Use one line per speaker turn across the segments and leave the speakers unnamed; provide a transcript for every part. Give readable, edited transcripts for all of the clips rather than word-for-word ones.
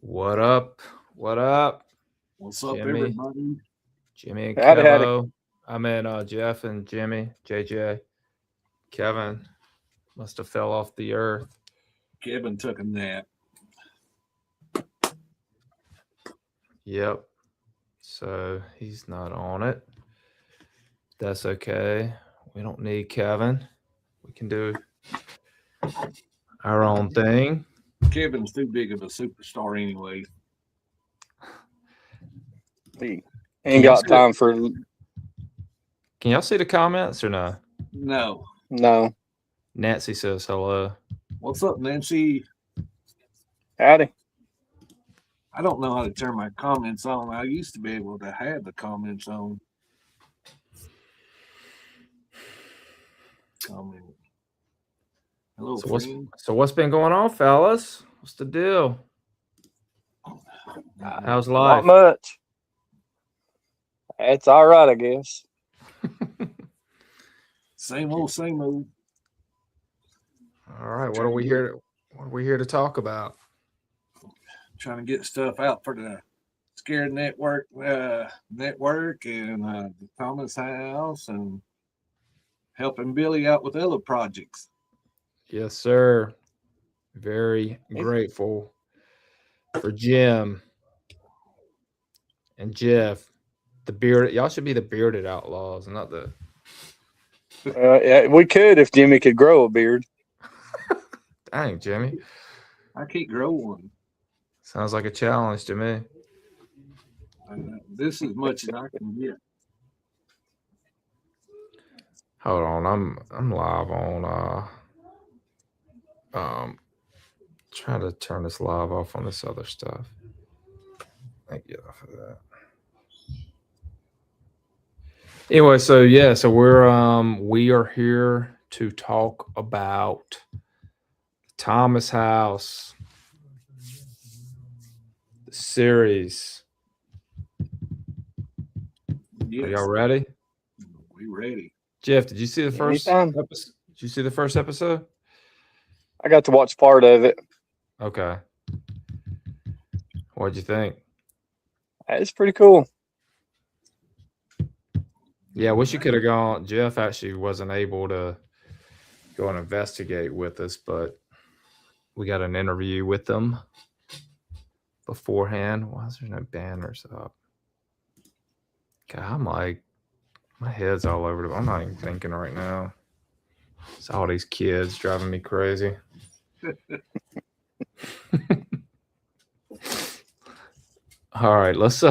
What up? What up?
What's up,
Jimmy?
everybody?
Jimmy and
Howdy, howdy.
Kevo. I mean, Jeff and Jimmy, JJ. Kevin must have fell off the earth.
Kevin took a nap.
Yep. So he's not on it. That's okay. We don't need Kevin. We can do our own thing.
Kevin's too big of a superstar anyway.
He ain't got time for
Can y'all see the comments or no?
No.
Nancy says hello.
What's up, Nancy?
howdy.
I don't know how to turn my comments on. I used to be able to have the comments on. Hello, friend.
So what's been going on, fellas? What's the deal? How's life?
Not much. It's all right, I guess.
Same old, same old.
All right, what are we here to talk about?
Trying to get stuff out for the ScareNetwork network and the Thomas House and helping Billy out with other projects.
Yes, sir. Very grateful for Jim and Jeff. The bearded, y'all should be the bearded outlaws, not the.
Yeah, we could if Jimmy could grow a beard.
Dang, Jimmy.
I can't grow one.
Sounds like a challenge to me.
This is as much as I can get.
Hold on, I'm live on trying to turn this live off on this other stuff. I get off of that. Anyway, so we are here to talk about Thomas House, the series.
Yes.
Are y'all ready?
We ready.
Jeff, did you see the first episode? Did you see the first episode?
I got to watch part of it.
Okay. What'd you think?
It's pretty cool.
Yeah, I wish you could have gone. Jeff actually wasn't able to go and investigate with us, but we got an interview with them beforehand. Why is there no banners up? God, I'm like, my head's all over the. I'm not even thinking right now. It's all these kids driving me crazy. All right, let's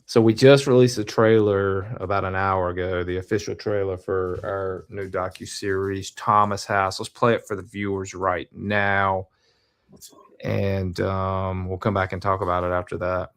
so we just released a trailer about an hour ago, the official trailer for our new docu-series, Thomas House. Let's play it for the viewers right now. And we'll come back and talk about it after that.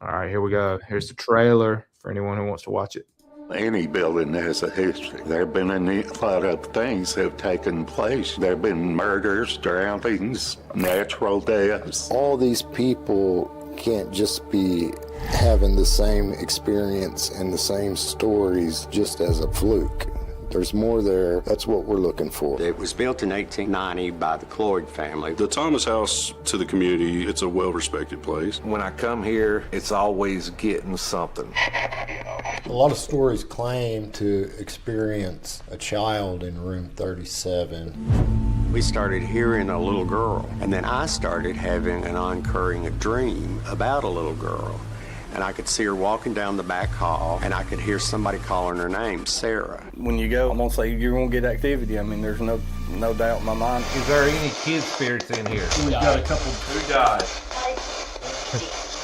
All right, here we go. Here's the trailer for anyone who wants to watch it.
Any building has a history. There have been a lot of things that have taken place. There have been murders, drownings, natural deaths.
All these people can't just be having the same experience and the same stories just as a fluke. There's more there. That's what we're looking for.
It was built in 1890 by the Cloyd family.
The Thomas House, to the community, it's a well-respected place.
When I come here, it's always getting something.
A lot of stories claim to experience a child in room 37.
We started hearing a little girl, and then I started having an occurring dream about a little girl. And I could see her walking down the back hall, and I could hear somebody calling her name, Sarah.
When you go, I'm gonna say you're gonna get activity. I mean, there's no doubt in my mind.
Is there any kid spirits in here?
We've got a couple.
Who died?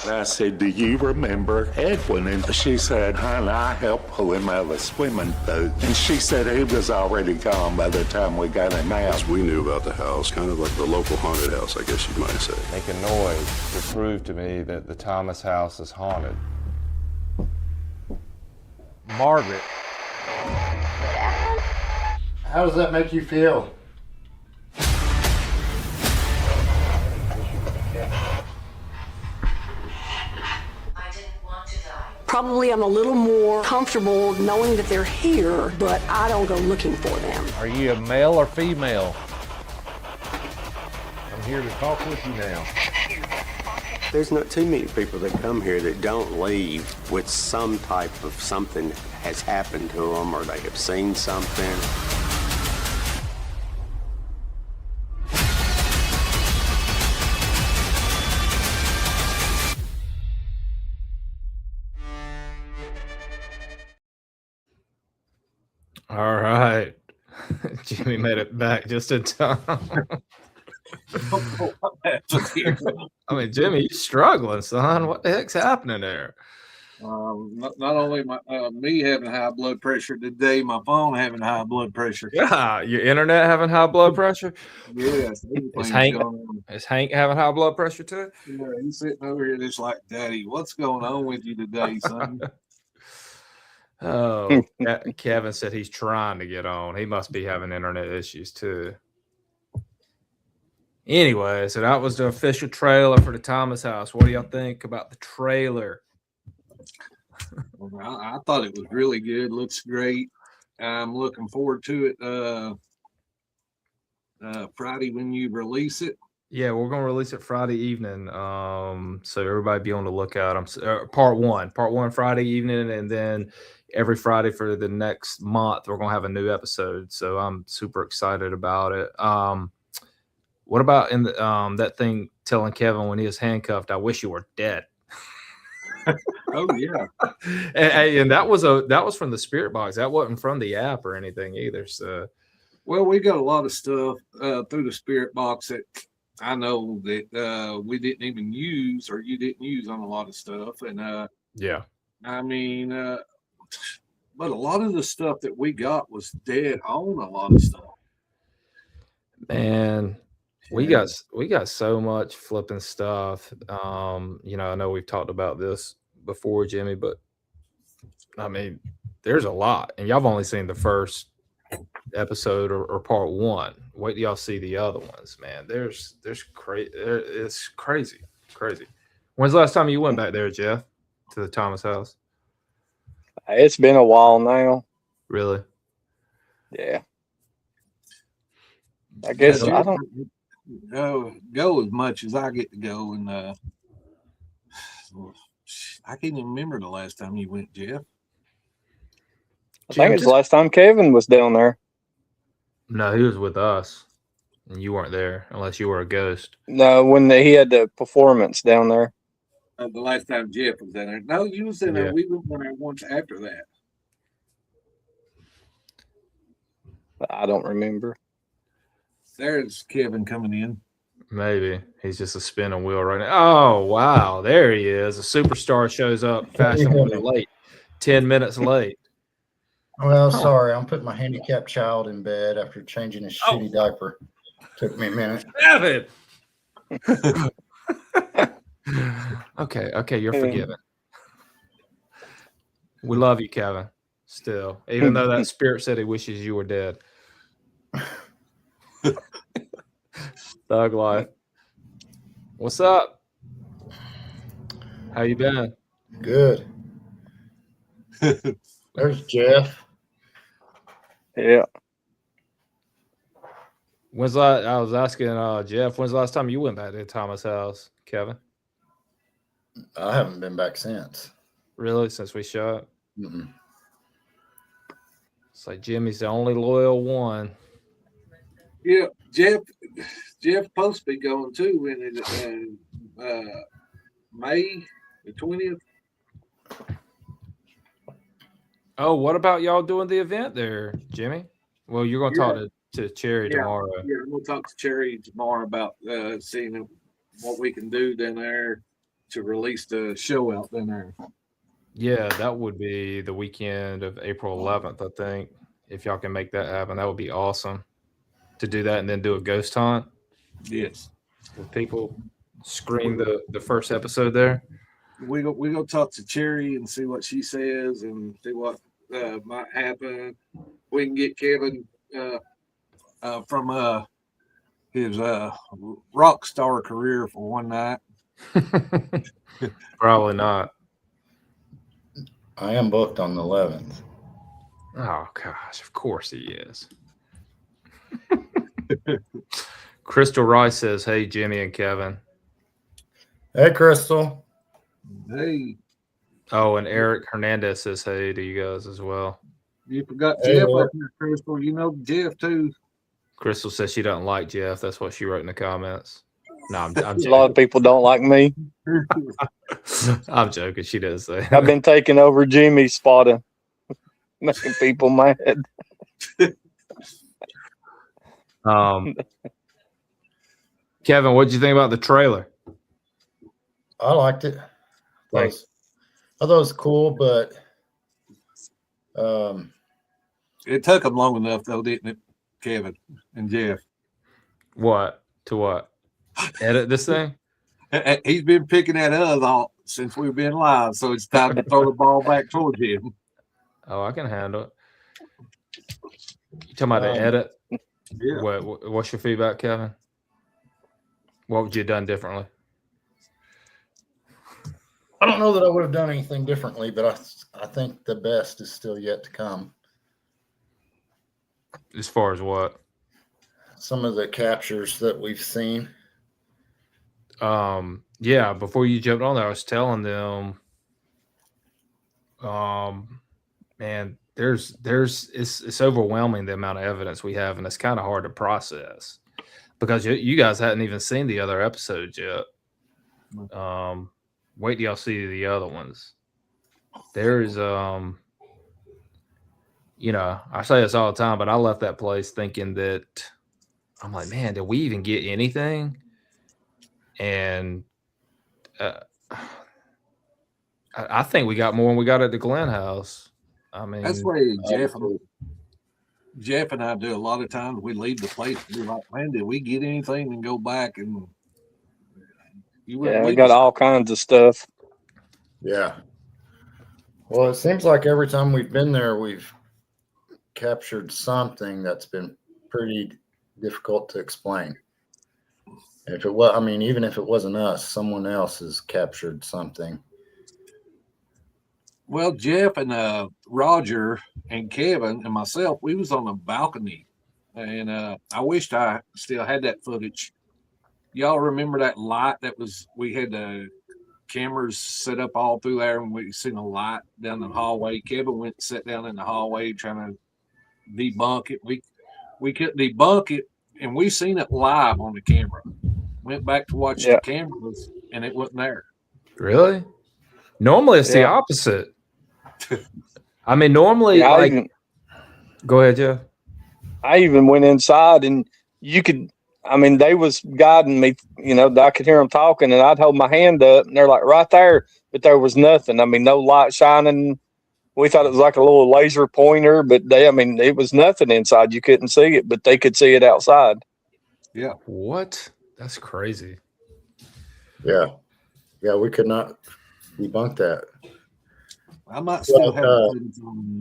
I said, do you remember Edwin? And she said, honey, I helped pull him out of a swimming boat. And she said he was already gone by the time we got him out.
We knew about the house, kind of like the local haunted house, I guess you might say.
Make a noise to prove to me that the Thomas House is haunted. Margaret.
How does that make you feel?
Probably I'm a little more comfortable knowing that they're here, but I don't go looking for them.
Are you a male or female? I'm here to talk with you now.
There's not too many people that come here that don't leave with some type of something has happened to them or they have seen something.
All right. Jimmy made it back just in time. I mean, Jimmy, you're struggling, son. What the heck's happening there?
Not only me having high blood pressure today, my phone having high blood pressure.
Yeah, your internet having high blood pressure?
Yes.
Is Hank having high blood pressure too?
Yeah, he's sitting over here just like, Daddy, what's going on with you today, son?
Oh, Kevin said he's trying to get on. He must be having internet issues too. Anyway, so that was the official trailer for the Thomas house. What do y'all think about the trailer?
I thought it was really good. Looks great. I'm looking forward to it Friday when you release it.
Yeah, we're gonna release it Friday evening. So everybody be on the lookout. Part one Friday evening, and then every Friday for the next month we're gonna have a new episode. So I'm super excited about it. What about in the that thing telling Kevin when he was handcuffed, "I wish you were dead."
Oh yeah,
and that was from the spirit box. That wasn't from the app or anything either. So,
well, we got a lot of stuff through the spirit box that I know that we didn't even use or you didn't use on a lot of stuff. And
yeah,
I mean, but a lot of the stuff that we got was dead on a lot of stuff.
Man, we got so much flipping stuff. I know we've talked about this before, Jimmy, but I mean, there's a lot, and y'all have only seen the first episode or part one. Wait till y'all see the other ones, man. There's crazy. It's crazy. When's the last time you went back there, Jeff, to the Thomas house?
It's been a while now.
Really?
Yeah. I guess I don't
go as much as I get to go, and I can't even remember the last time you went, Jeff.
I think it's the last time Kevin was down there.
No, he was with us, and you weren't there unless you were a ghost.
No, when he had the performance down there.
The last time Jeff was down there. No, you was in there. We went there once after that.
I don't remember.
There's Kevin coming in.
Maybe he's just a spinning wheel right now. Oh wow, there he is. A superstar shows up fashionably late, 10 minutes late.
Well, sorry, I'm putting my handicapped child in bed after changing his shitty diaper. Took me a minute.
Kevin. Okay, you're forgiven. We love you, Kevin. Still, even though that spirit said he wishes you were dead. Thug life. What's up? How you been?
Good. There's Jeff.
Yeah.
I was asking Jeff, when's the last time you went back to Thomas' house, Kevin?
I haven't been back since.
Really? Since we shot?
Mm-mm.
It's like Jimmy's the only loyal one.
Yeah, Jeff supposed to be going too in May the 20th.
Oh, what about y'all doing the event there, Jimmy? Well, you're going to talk to Cherry tomorrow.
Yeah, we'll talk to Cherry tomorrow about seeing what we can do down there to release the show out down there.
Yeah, that would be the weekend of April 11th, I think. If y'all can make that happen, that would be awesome. To do that and then do a ghost hunt.
Yes.
Will people screen the first episode there?
We go talk to Cherry and see what she says and see what might happen. We can get Kevin from his rock star career for one night.
Probably not.
I am booked on the 11th.
Oh gosh, of course he is. Crystal Rice says, "Hey Jimmy and Kevin."
Hey, Crystal.
Hey,
Oh, and Eric Hernandez says hey to you guys as well.
you forgot
Hey,
Jeff
Eric.
up here, Crystal. You know Jeff too.
Crystal says she doesn't like Jeff. That's what she wrote in the comments. No, I'm
A lot
joking.
of people don't like me.
I'm joking. She does say.
I've been taking over Jimmy's spot of making people mad.
Kevin, what did you think about the trailer?
I liked it. I
Thanks.
thought it was cool, but
It took them long enough though, didn't it, Kevin and Jeff?
What? To what? Edit this thing?
He's been picking at us all since we've been live, so it's time to throw the ball back towards him.
Oh, I can handle it. You talking about the edit?
Yeah.
What's your feedback, Kevin? What would you have done differently?
I don't know that I would have done anything differently, but I think the best is still yet to come.
As far as what?
Some of the captures that we've seen.
Yeah, before you jumped on there, I was telling them, man, it's overwhelming the amount of evidence we have, and it's kind of hard to process because you guys hadn't even seen the other episodes yet. Wait till y'all see the other ones. There's you know, I say this all the time, but I left that place thinking that I'm like, man, did we even get anything? And I think we got more than we got at the Glen House. I mean,
That's why Jeff and I do a lot of times. We leave the place and be like, man, did we get anything? And go back and
Yeah, we got all kinds of stuff.
Yeah. Well, it seems like every time we've been there, we've captured something that's been pretty difficult to explain. If it was, I mean, even if it wasn't us, someone else has captured something.
Well, Jeff and Roger and Kevin and myself, we was on a balcony, and I wished I still had that footage. Y'all remember that light that was? We had the cameras set up all through there, and we seen a light down the hallway. Kevin went and sat down in the hallway trying to debunk it. We couldn't debunk it, and we seen it live on the camera. Went back to watch the cameras, and it wasn't there.
really? Normally it's the opposite. I mean, normally, go ahead, Jeff.
I even went inside, and you could. I mean, they was guiding me. You know, I could hear them talking, and I'd hold my hand up, and they're like right there, but there was nothing. I mean, no light shining. We thought it was like a little laser pointer, but I mean, it was nothing inside. You couldn't see it, but they could see it outside.
Yeah.
What? That's crazy.
Yeah. Yeah, we could not debunk that.
I might still have footage on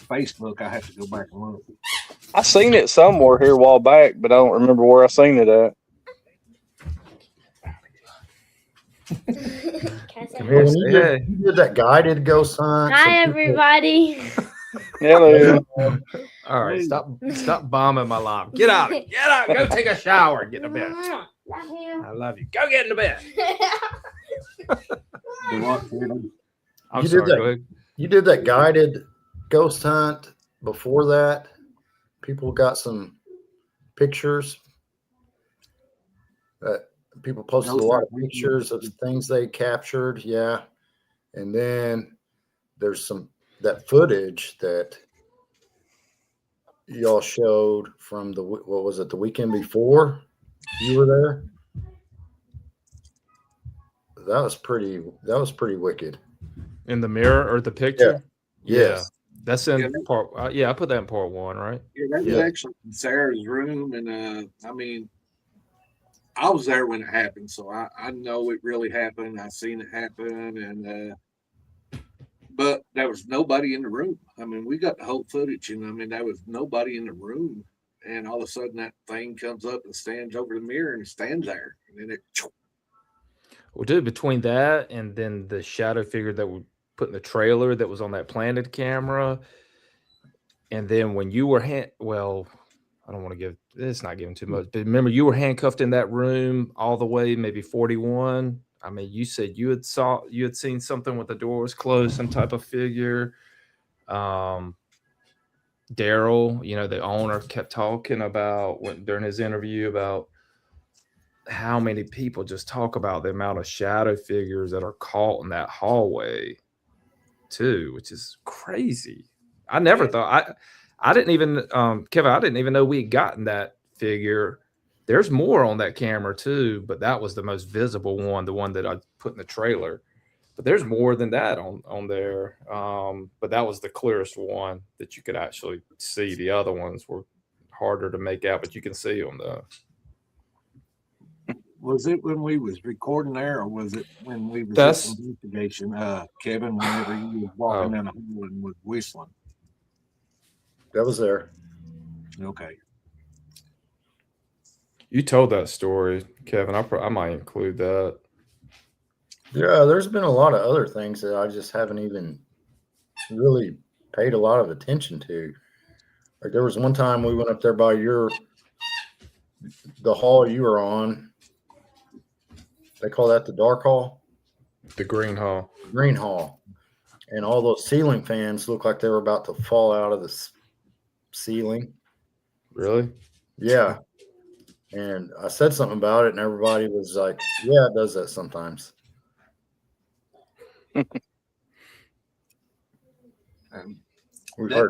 Facebook. I have to go back and look.
I seen it somewhere here a while back, but I don't remember where I seen it at.
You did that guided ghost hunt.
Hi, everybody.
Hello.
All right, stop bombing my life. Get out. Get out. Go take a shower. Get in the bed. I love you. Go get in the bed. I'm sorry. Go ahead.
You did that guided ghost hunt before that. People got some pictures. People posted a lot of pictures of things they captured. Yeah. And then there's that footage that y'all showed from the weekend before you were there? That was pretty wicked.
In the mirror or the picture?
Yeah. Yes.
That's in part. I put that in part 1, right?
Yeah, that was actually in Sarah's room, and I mean, I was there when it happened, so I know it really happened. I seen it happen, and but there was nobody in the room. I mean, we got the whole footage, and I mean, there was nobody in the room, and all of a sudden that thing comes up and stands over the mirror and stands there, and then it.
Well, dude, between that and then the shadow figure that we put in the trailer that was on that planted camera, and then when you were I don't want to give it's not giving too much. But remember, you were handcuffed in that room all the way, maybe 41. I mean, you said you had seen something with the door was closed, some type of figure. Daryl, the owner, kept talking about during his interview about how many people just talk about the amount of shadow figures that are caught in that hallway too, which is crazy. I never thought I didn't even Kevin, I didn't even know we had gotten that figure. There's more on that camera too, but that was the most visible one, the one that I put in the trailer. But there's more than that on there. But that was the clearest one that you could actually see. The other ones were harder to make out, but you can see them though.
Was it when we was recording there, or was it when we was
That's
at investigation? Kevin, whenever you was walking down the hall and was whistling.
That was there.
Okay.
You told that story, Kevin. I might include that.
Yeah, there's been a lot of other things that I just haven't even really paid a lot of attention to. Like there was one time we went up there by the hall you were on. They call that the dark hall?
The green hall.
Green hall. And all those ceiling fans look like they were about to fall out of the ceiling.
Really?
Yeah. And I said something about it, and everybody was like, yeah, it does that sometimes.
That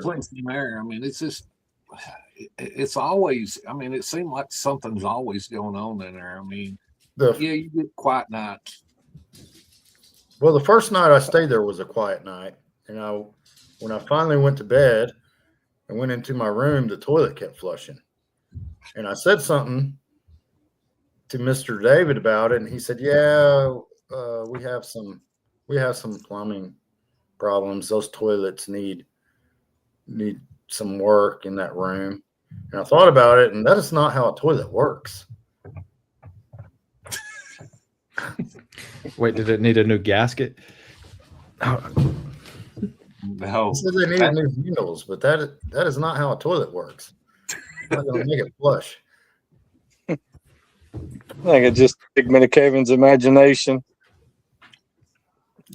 place in there, I mean, it's just, it's always, I mean, it seemed like something's always going on in there. I mean, yeah, you get quiet nights.
Well, the first night I stayed there was a quiet night. And when I finally went to bed and went into my room, the toilet kept flushing. And I said something to Mr. David about it, and he said, yeah, we have some plumbing problems. Those toilets need some work in that room. And I thought about it, and that is not how a toilet works.
Wait, did it need a new gasket?
No.
He said they needed new handles, but that is not how a toilet works. It's not going to make it flush.
I think it's just a figment of Kevin's imagination.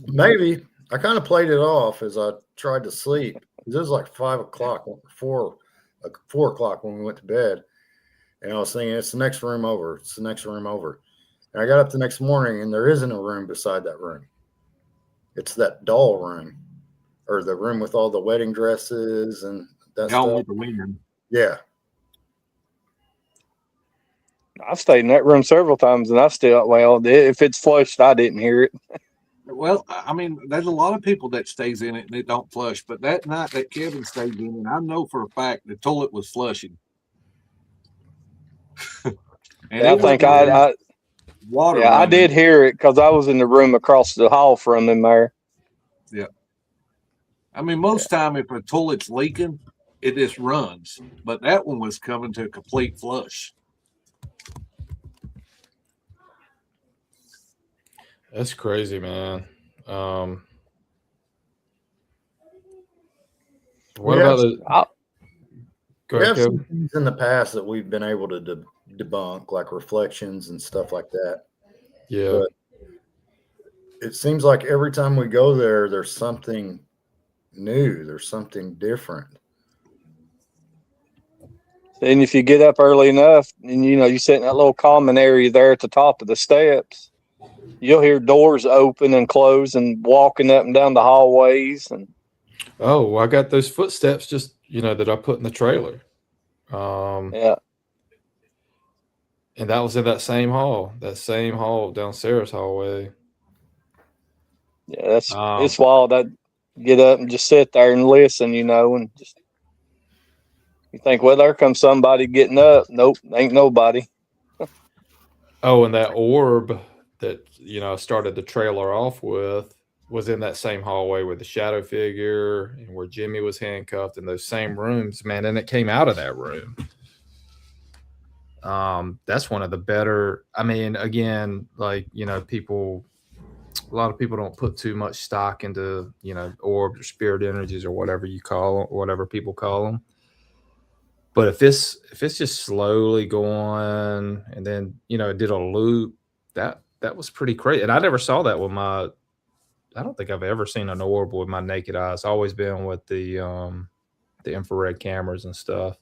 Maybe. I kind of played it off as I tried to sleep. It was like 5 o'clock, 4 o'clock when we went to bed. And I was thinking, it's the next room over. It's the next room over. And I got up the next morning, and there isn't a room beside that room. It's that doll room, or the room with all the wedding dresses and that
Gone
stuff.
with the wind.
Yeah.
I've stayed in that room several times, and if it's flushed, I didn't hear it.
Well, I mean, there's a lot of people that stays in it and it don't flush. But that night that Kevin stayed in it, I know for a fact the toilet was flushing.
I think I did hear it because I was in the room across the hall from him there.
Yeah. I mean, most time if a toilet's leaking, it just runs. But that one was coming to a complete flush.
That's crazy, man. What about the?
We have some things in the past that we've been able to debunk, like reflections and stuff like that.
Yeah.
But it seems like every time we go there, there's something new. There's something different.
And if you get up early enough and, you sit in that little common area there at the top of the steps, you'll hear doors open and close and walking up and down the hallways. And
oh, I got those footsteps just, that I put in the trailer.
Yeah.
And that was in that same hall down Sarah's hallway.
Yeah, it's wild. I'd get up and just sit there and listen, and just you think, well, there comes somebody getting up. Nope, ain't nobody.
Oh, and that orb that I started the trailer off with was in that same hallway with the shadow figure and where Jimmy was handcuffed in those same rooms, man. And it came out of that room. That's one of the better. I mean, again, like people. A lot of people don't put too much stock into, orbs or spirit energies or whatever you call them, whatever people call them. But if it's just slowly going and then it did a loop, that was pretty crazy. And I never saw that with my. I don't think I've ever seen an orb with my naked eye. It's always been with the infrared cameras and stuff.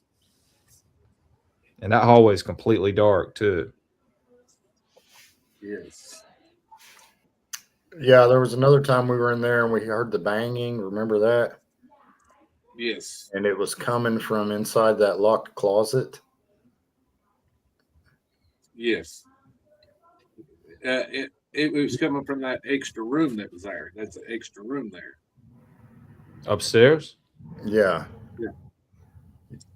And that hallway is completely dark too.
Yes.
Yeah, there was another time we were in there and we heard the banging. Remember that?
Yes.
And it was coming from inside that locked closet.
Yes. It was coming from that extra room that was there. That's an extra room there.
Upstairs?
Yeah.
Yeah.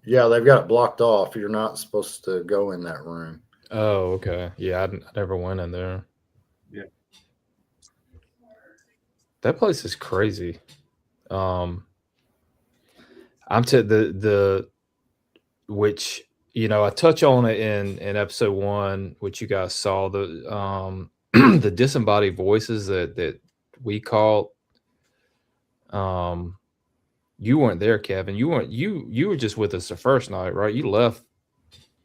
Yeah, they've got it blocked off. You're not supposed to go in that room.
Oh, okay. Yeah, I never went in there.
Yeah.
That place is crazy. I'm to the which I touch on it in episode 1, which you guys saw, the the disembodied voices that we caught. You weren't there, Kevin. You were just with us the first night, right? You left.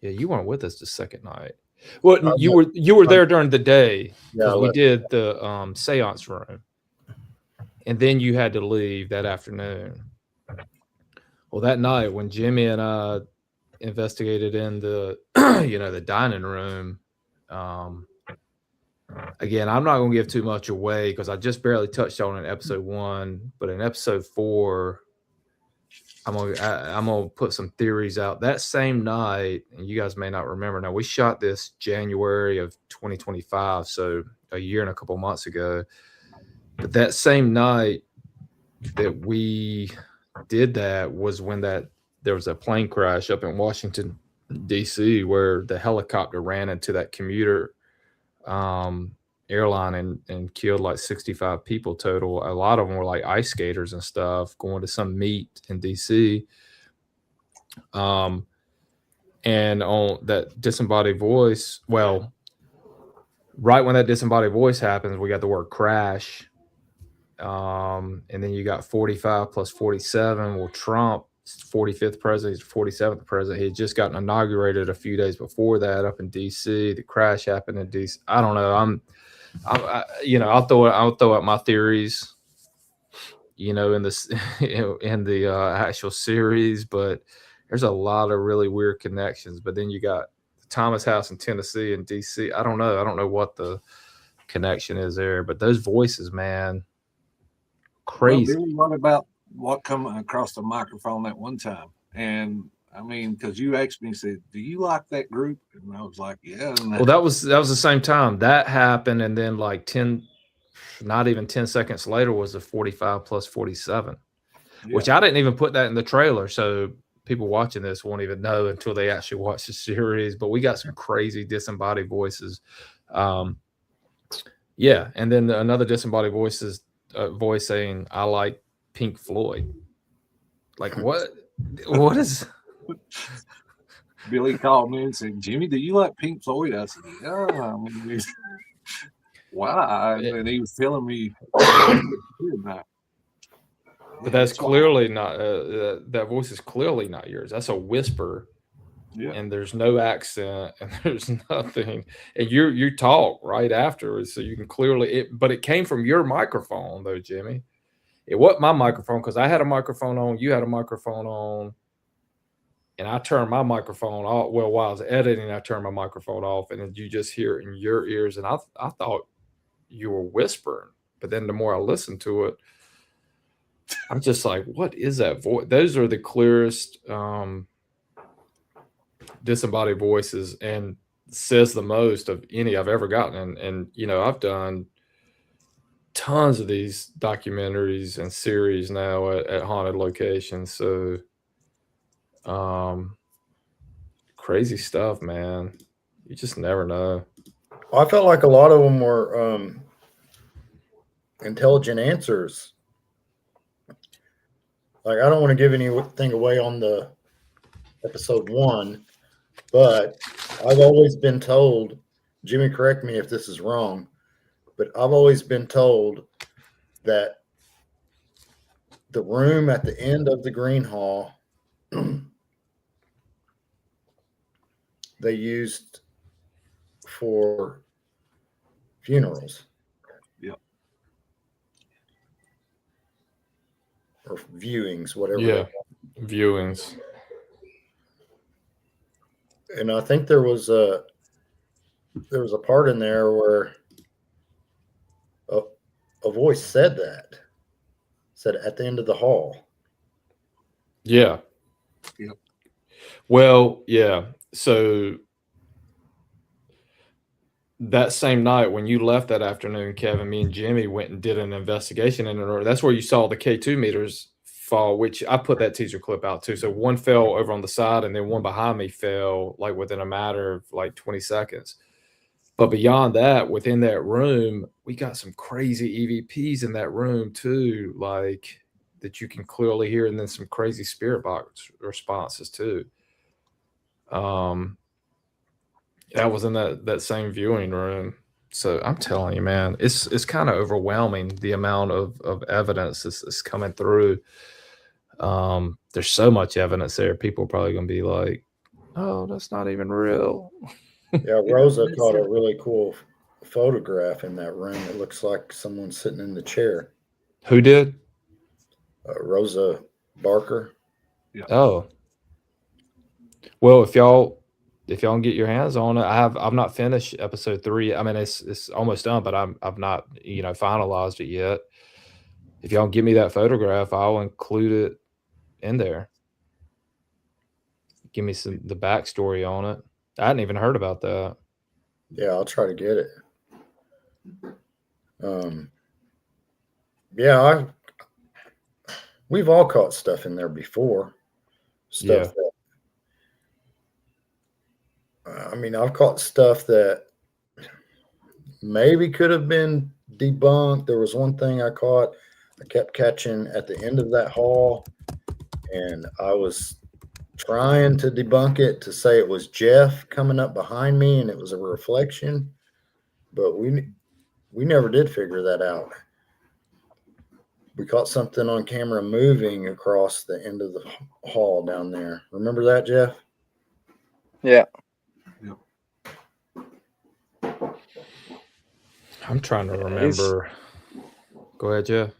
Yeah, you weren't with us the second night. Well, you were there during the day because we did the seance room, and then you had to leave that afternoon. Well, that night when Jimmy and I investigated in the the dining room, again, I'm not going to give too much away because I just barely touched on it in episode 1, but in episode 4, I'm gonna put some theories out. That same night, and you guys may not remember. Now, we shot this January of 2025, so a year and a couple months ago. But that same night that we did that was when there was a plane crash up in Washington, D.C., where the helicopter ran into that commuter airline and killed like 65 people total. A lot of them were like ice skaters and stuff going to some meet in DC. And on that disembodied voice, well, right when that disembodied voice happens, we got the word crash. And then you got 45 plus 47. Well, Trump, 45th president, 47th president. He had just gotten inaugurated a few days before that up in DC. The crash happened in DC. I don't know. I'll throw out my theories, in this, in the actual series, but there's a lot of really weird connections. But then you got the Thomas House in Tennessee and DC. I don't know what the connection is there, but those voices, man, crazy.
Well, Billy, what about what come across the microphone that one time? And I mean, because you asked me, said, "Do you like that group?" And I was like, "Yeah."
Well, that was the same time that happened, and then like 10 seconds later was the 45 plus 47, which I didn't even put that in the trailer, so people watching this won't even know until they actually watch the series. But we got some crazy disembodied voices. Yeah, and then another disembodied voice saying, "I like Pink Floyd." Like what? What is?
Billy called me and said, "Jimmy, do you like Pink Floyd?" I said, "Yeah." I mean, why? And he was telling me.
But that's clearly not. That voice is clearly not yours. That's a whisper. Yeah. And there's no accent, and there's nothing. And you talk right afterwards, so you can clearly. But it came from your microphone, though, Jimmy. It wasn't my microphone because I had a microphone on. You had a microphone on. And I turned my microphone off. Well, while I was editing, I turned my microphone off, and then you just hear it in your ears. And I thought you were whispering, but then the more I listened to it, I'm just like, what is that voice? Those are the clearest disembodied voices, and says the most of any I've ever gotten. And I've done tons of these documentaries and series now at haunted locations. So crazy stuff, man. You just never know.
I felt like a lot of them were intelligent answers. Like, I don't want to give anything away on the episode 1, but I've always been told, Jimmy, correct me if this is wrong, but I've always been told that the room at the end of the green hall they used for funerals.
Yep.
Or viewings, whatever.
Yeah, viewings.
And I think there was a part in there where a voice said at the end of the hall.
Yeah.
Yep.
Well, yeah. So that same night when you left that afternoon, Kevin, me and Jimmy went and did an investigation in it. That's where you saw the K2 meters fall, which I put that teaser clip out too. So one fell over on the side and then one behind me fell like within a matter of like 20 seconds. But beyond that, within that room, we got some crazy EVPs in that room too, like that you can clearly hear, and then some crazy spirit box responses too. That was in that same viewing room. So I'm telling you, man, it's kind of overwhelming the amount of evidence that's coming through. There's so much evidence there. People are probably gonna be like, "Oh, that's not even real."
Yeah, Rosa caught a really cool photograph in that room. It looks like someone sitting in the chair.
Who did?
Rosa Barker.
Yeah.
Oh, well, if y'all can get your hands on it, I've not finished episode 3. I mean, it's almost done, but I've not finalized it yet. If y'all give me that photograph, I'll include it in there. Give me the backstory on it. I hadn't even heard about that.
Yeah, I'll try to get it. Yeah, we've all caught stuff in there before. Stuff that, I mean, I've caught stuff that maybe could have been debunked. There was one thing I caught. I kept catching at the end of that hall, and I was trying to debunk it to say it was Jeff coming up behind me and it was a reflection, but we never did figure that out. We caught something on camera moving across the end of the hall down there. Remember that, Jeff?
Yeah.
Yep.
I'm trying to remember. Go ahead, Jeff.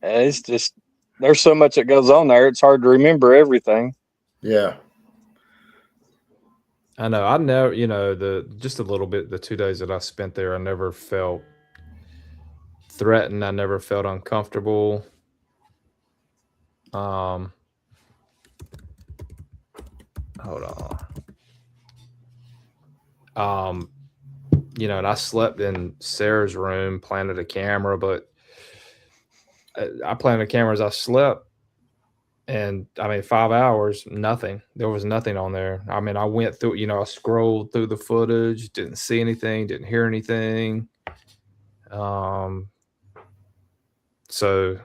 It's just, there's so much that goes on there. It's hard to remember everything.
Yeah.
I know. I never, just a little bit, the 2 days that I spent there, I never felt threatened. I never felt uncomfortable. Hold on. And I slept in Sarah's room, planted a camera, but I planted cameras. I slept, and I mean, 5 hours, nothing. There was nothing on there. I mean, I went through, I scrolled through the footage, didn't see anything, didn't hear anything. So,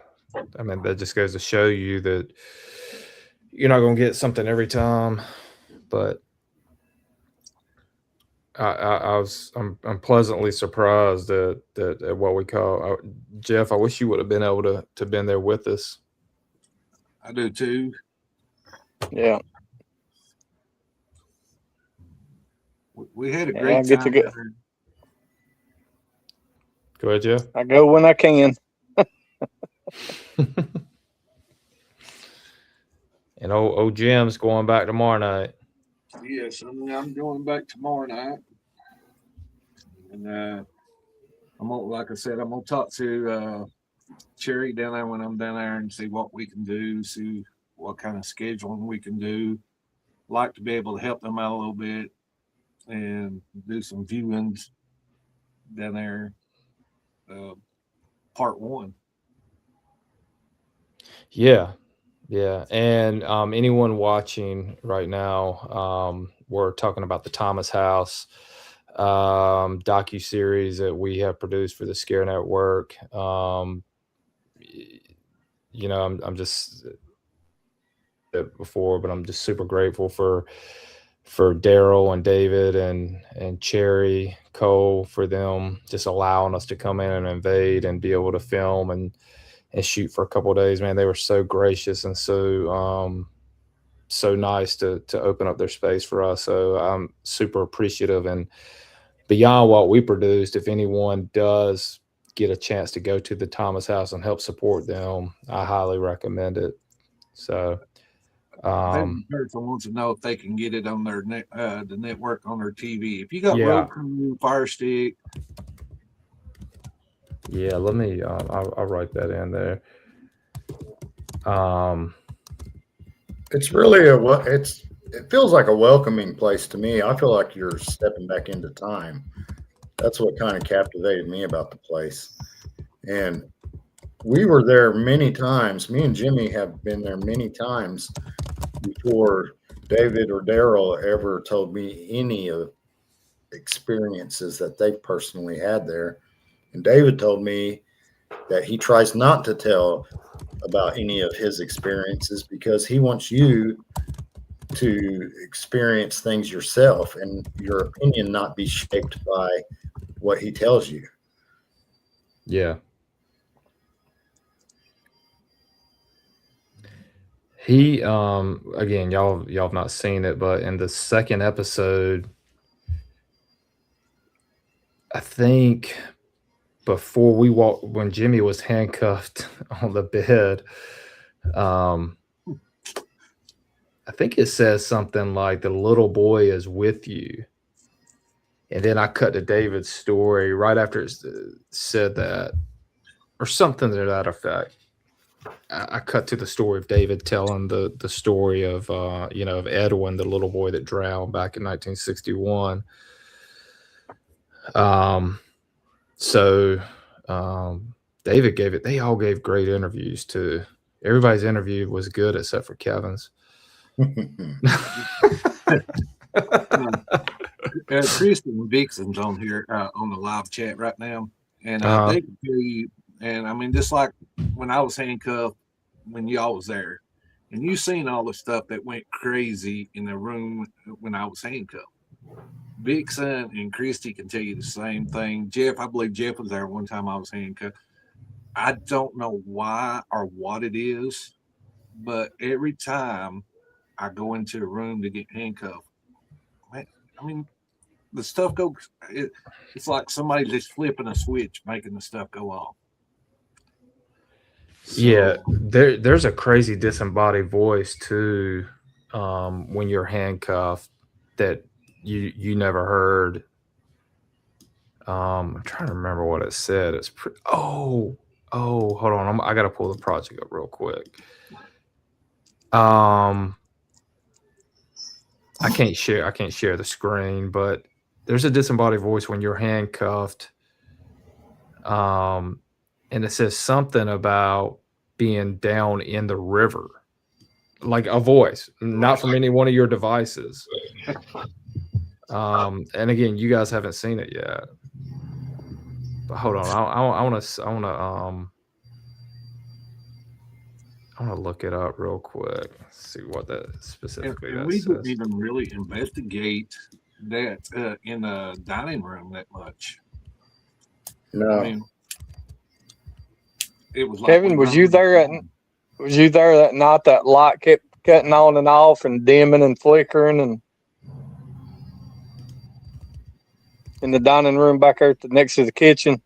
I mean, that just goes to show you that you're not going to get something every time, but I'm pleasantly surprised at what we call Jeff. I wish you would have been able to been there with us.
I do too.
Yeah.
We had a great
get to
time.
go.
Go ahead, Jeff.
I go when I can.
And old Jim's going back tomorrow night.
Yes, I'm going back tomorrow night, and I'm gonna, like I said, I'm gonna talk to Cherry down there when I'm down there and see what we can do, see what kind of scheduling we can do. Like to be able to help them out a little bit and do some viewings down there. Part 1.
Yeah. And anyone watching right now, we're talking about the Thomas House docu-series that we have produced for the Scare Network. I'm just before, but I'm just super grateful for Daryl and David and Cherry Cole, for them just allowing us to come in and invade and be able to film and shoot for a couple of days. Man, they were so gracious and so so nice to open up their space for us. So I'm super appreciative. And beyond what we produced, if anyone does get a chance to go to the Thomas House and help support them, I highly recommend it. So
The person wants to know if they can get it on their the network on their TV. If you got
Yeah.
Roku, Fire Stick,
yeah, let me I'll write that in there.
It's really it feels like a welcoming place to me. I feel like you're stepping back into time. That's what kind of captivated me about the place. And we were there many times. Me and Jimmy have been there many times before David or Daryl ever told me any of experiences that they personally had there. And David told me that he tries not to tell about any of his experiences because he wants you to experience things yourself and your opinion not be shaped by what he tells you.
Yeah. He again, y'all have not seen it, but in the second episode, I think before we walked, when Jimmy was handcuffed on the bed, I think it says something like the little boy is with you. And then I cut to David's story right after it said that, or something to that effect. I cut to the story of David telling the story of of Edwin, the little boy that drowned back in 1961. David gave it. They all gave great interviews too. Everybody's interview was good except for Kevin's.
Kristen Vixen's on here on the live chat right now, and they can tell you. And I mean, just like when I was handcuffed, when y'all was there, and you seen all the stuff that went crazy in the room when I was handcuffed. Vixen and Christy can tell you the same thing. Jeff, I believe Jeff was there one time I was handcuffed. I don't know why or what it is, but every time I go into a room to get handcuffed, I mean, the stuff goes. It's like somebody just flipping a switch, making the stuff go off. So,
yeah, there's a crazy disembodied voice too when you're handcuffed that you never heard. I'm trying to remember what it said. It's hold on. I gotta pull the project up real quick. I can't share the screen, but there's a disembodied voice when you're handcuffed. And it says something about being down in the river, like a voice, not from any one of your devices. And again, you guys haven't seen it yet. But hold on, I want to look it up real quick. See what that specifically
and we
says.
didn't even really investigate that in the dining room that much.
No.
I mean, it was like
Kevin, was you there that night that light kept cutting on and off and dimming and flickering and in the dining room back there next to the kitchen?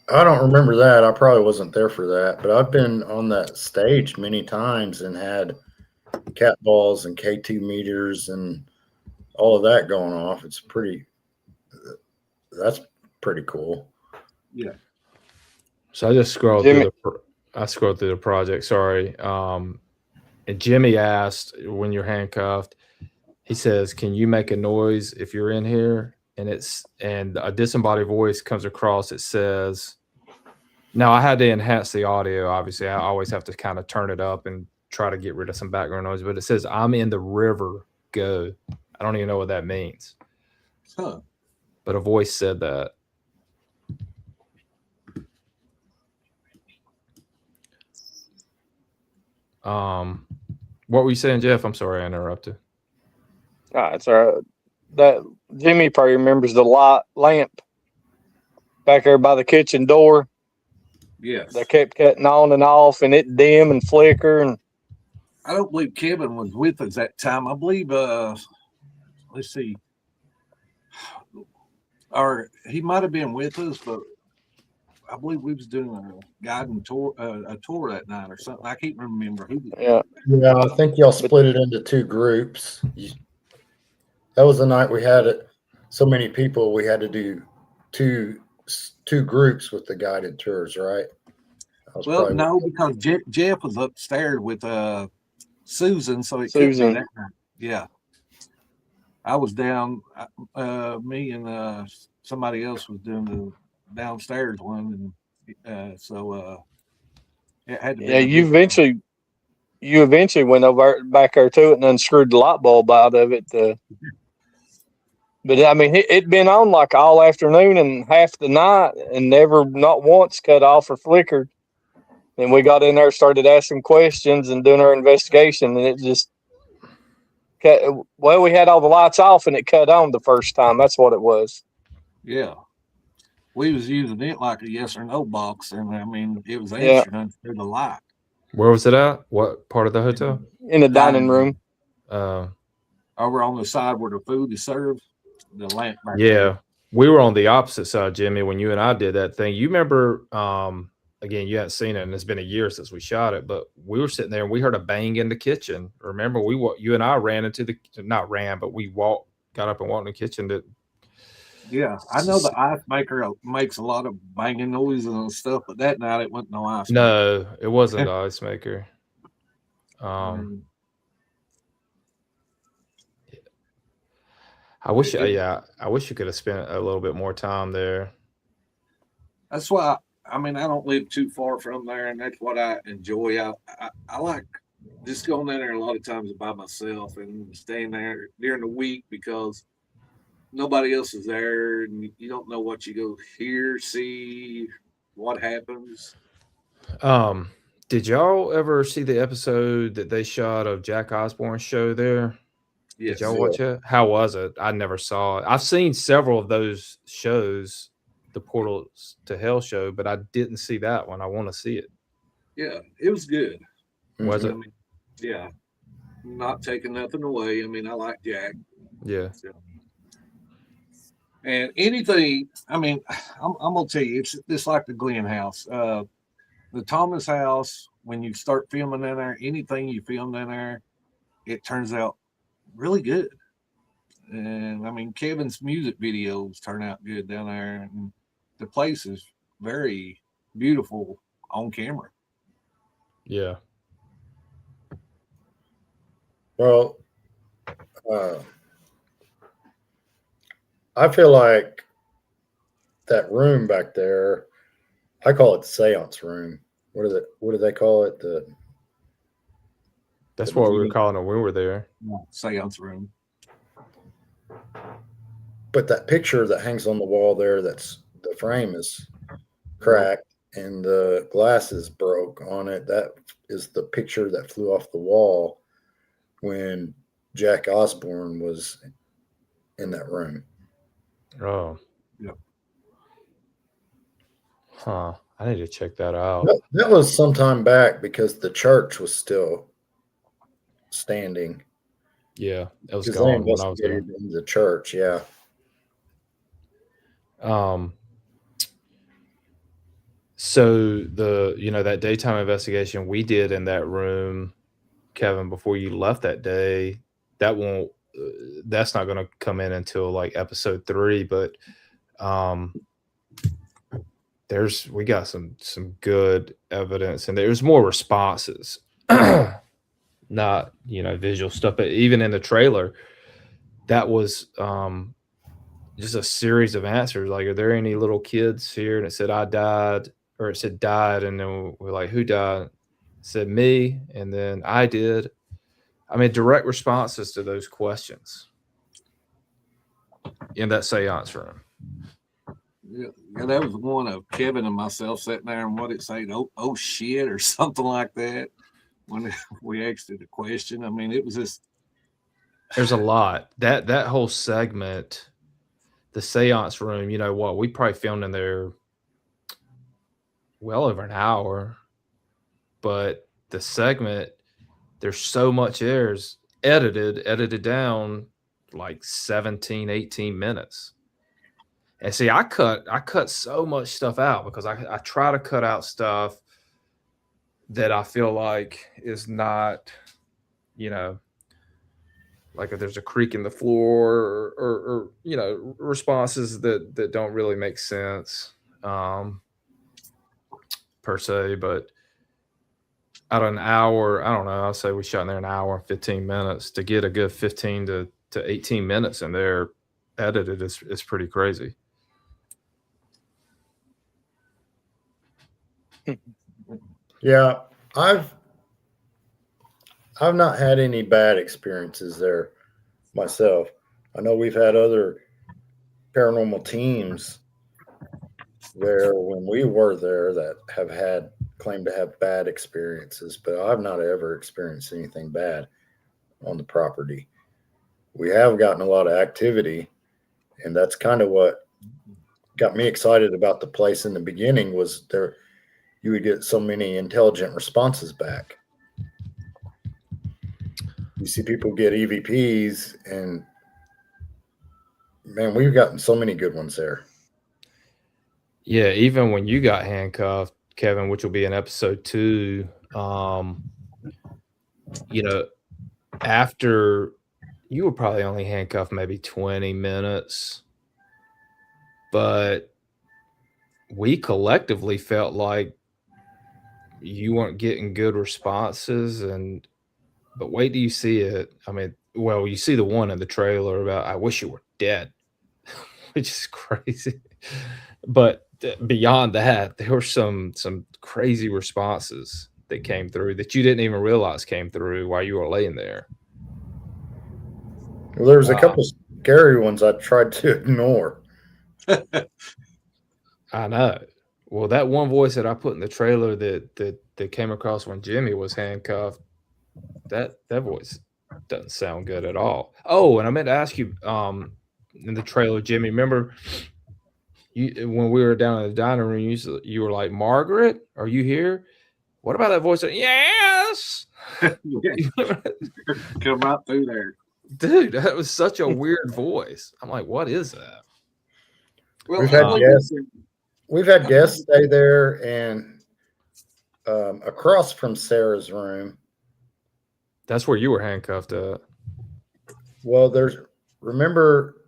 I don't remember that. I probably wasn't there for that, but I've been on that stage many times and had cat balls and K2 meters and all of that going off. That's pretty cool.
Yeah.
So I just scrolled through the project. Sorry. And Jimmy asked, when you're handcuffed, he says, "Can you make a noise if you're in here?" And a disembodied voice comes across. It says, now I had to enhance the audio. Obviously, I always have to kind of turn it up and try to get rid of some background noise, but it says, "I'm in the river, go." I don't even know what that means.
Huh.
But a voice said that. What were you saying, Jeff? I'm sorry I interrupted.
It's all right. That Jimmy probably remembers the lamp back there by the kitchen door.
Yes.
They kept cutting on and off, and it dim and flicker. And
I don't believe Kevin was with us that time. I believe, let's see, or he might have been with us, but I believe we was doing a guiding tour, a tour that night or something. I can't remember who.
Yeah.
Yeah, I think y'all split it into two groups. That was the night we had it. So many people, we had to do two groups with the guided tours, right?
Well, no, because Jeff was upstairs with Susan, so it couldn't be
Susan.
that night. Yeah, I was down. Me and somebody else was doing the downstairs one, and so it had to be.
Yeah, you eventually went over back there to it and unscrewed the light bulb out of it. But I mean, it'd been on like all afternoon and half the night, and never, not once, cut off or flickered. And we got in there, started asking questions and doing our investigation, and it just cut. Well, we had all the lights off, and it cut on the first time. That's what it was.
Yeah, we was using it like a yes or no box, and I mean, it was answering through the light.
Where was it at? What part of the hotel?
In the dining room.
Over on the side where the food is served, the lamp back
Yeah,
there.
we were on the opposite side, Jimmy, when you and I did that thing. You remember? Again, you haven't seen it, and it's been a year since we shot it. But we were sitting there, and we heard a bang in the kitchen. Remember, you and I ran into but we got up and walked in the kitchen.
Yeah, I know the ice maker makes a lot of banging noises and stuff, but that night it wasn't no ice.
No, it wasn't the ice maker. I wish you could have spent a little bit more time there.
That's why. I mean, I don't live too far from there, and that's what I enjoy. I like just going in there a lot of times by myself and staying there during the week because nobody else is there, and you don't know what you go hear, see, what happens.
Did y'all ever see the episode that they shot of Jack Osborne's show there?
Yes.
Did y'all watch it? How was it? I never saw it. I've seen several of those shows, the Portals to Hell show, but I didn't see that one. I want to see it.
Yeah, it was good.
Was it?
I mean, yeah, not taking nothing away. I mean, I like Jack.
Yeah.
So. And anything, I mean, I'm gonna tell you, it's like the Glenn house, the Thomas house. When you start filming in there, anything you filmed in there, it turns out really good. And I mean, Kevin's music videos turn out good down there, and the place is very beautiful on camera.
Yeah.
Well, I feel like that room back there, I call it the seance room. What do they call it?
That's what we were calling it when we were there.
Seance room.
But that picture that hangs on the wall there, that's the frame is cracked and the glass is broke on it. That is the picture that flew off the wall when Jack Osborne was in that room.
Oh.
Yeah.
Huh. I need to check that out.
That was some time back because the church was still standing.
Yeah, that was
Because
gone
they
when I was there.
investigated in the church, yeah.
So that daytime investigation we did in that room, Kevin, before you left that day, that's not going to come in until like episode 3, but we got some good evidence, and there's more responses, not visual stuff, but even in the trailer, that was just a series of answers. Like, are there any little kids here? And it said I died, or it said died, and then we're like, who died? It said me, and then I did. I mean, direct responses to those questions in that seance room.
Yeah, that was one of Kevin and myself sitting there, and what it said, oh shit, or something like that. When we asked it a question, I mean, it was just.
There's a lot that whole segment, the seance room. You know what? We probably filmed in there well over an hour, but the segment there's so much there's edited down like 17, 18 minutes. And see, I cut so much stuff out because I try to cut out stuff that I feel like is not, like if there's a creak in the floor or responses that don't really make sense per se. But out of an hour, I don't know, I'll say we shot in there an hour and 15 minutes to get a good 15 to 18 minutes in there edited is pretty crazy.
Yeah, I've not had any bad experiences there myself. I know we've had other paranormal teams there when we were there that have claimed to have bad experiences, but I've not ever experienced anything bad on the property. We have gotten a lot of activity, and that's kind of what got me excited about the place in the beginning was there you would get so many intelligent responses back. You see people get EVPs, and man, we've gotten so many good ones there.
Yeah, even when you got handcuffed, Kevin, which will be in episode 2, after you were probably only handcuffed maybe 20 minutes, but we collectively felt like you weren't getting good responses. But wait till you see it. I mean, well, you see the one in the trailer about I wish you were dead, which is crazy. But beyond that, there were some crazy responses that came through that you didn't even realize came through while you were laying there.
Well, there was a couple scary ones I tried to ignore.
I know. Well, that one voice that I put in the trailer that came across when Jimmy was handcuffed, that voice doesn't sound good at all. Oh, and I meant to ask you, in the trailer, Jimmy, remember when we were down in the dining room, you were like, Margaret, are you here? What about that voice? Yes.
Come right through there.
Dude, that was such a weird voice. I'm like, what is that?
Well,
we've had guests stay there, and across from Sarah's room.
That's where you were handcuffed at.
Well, remember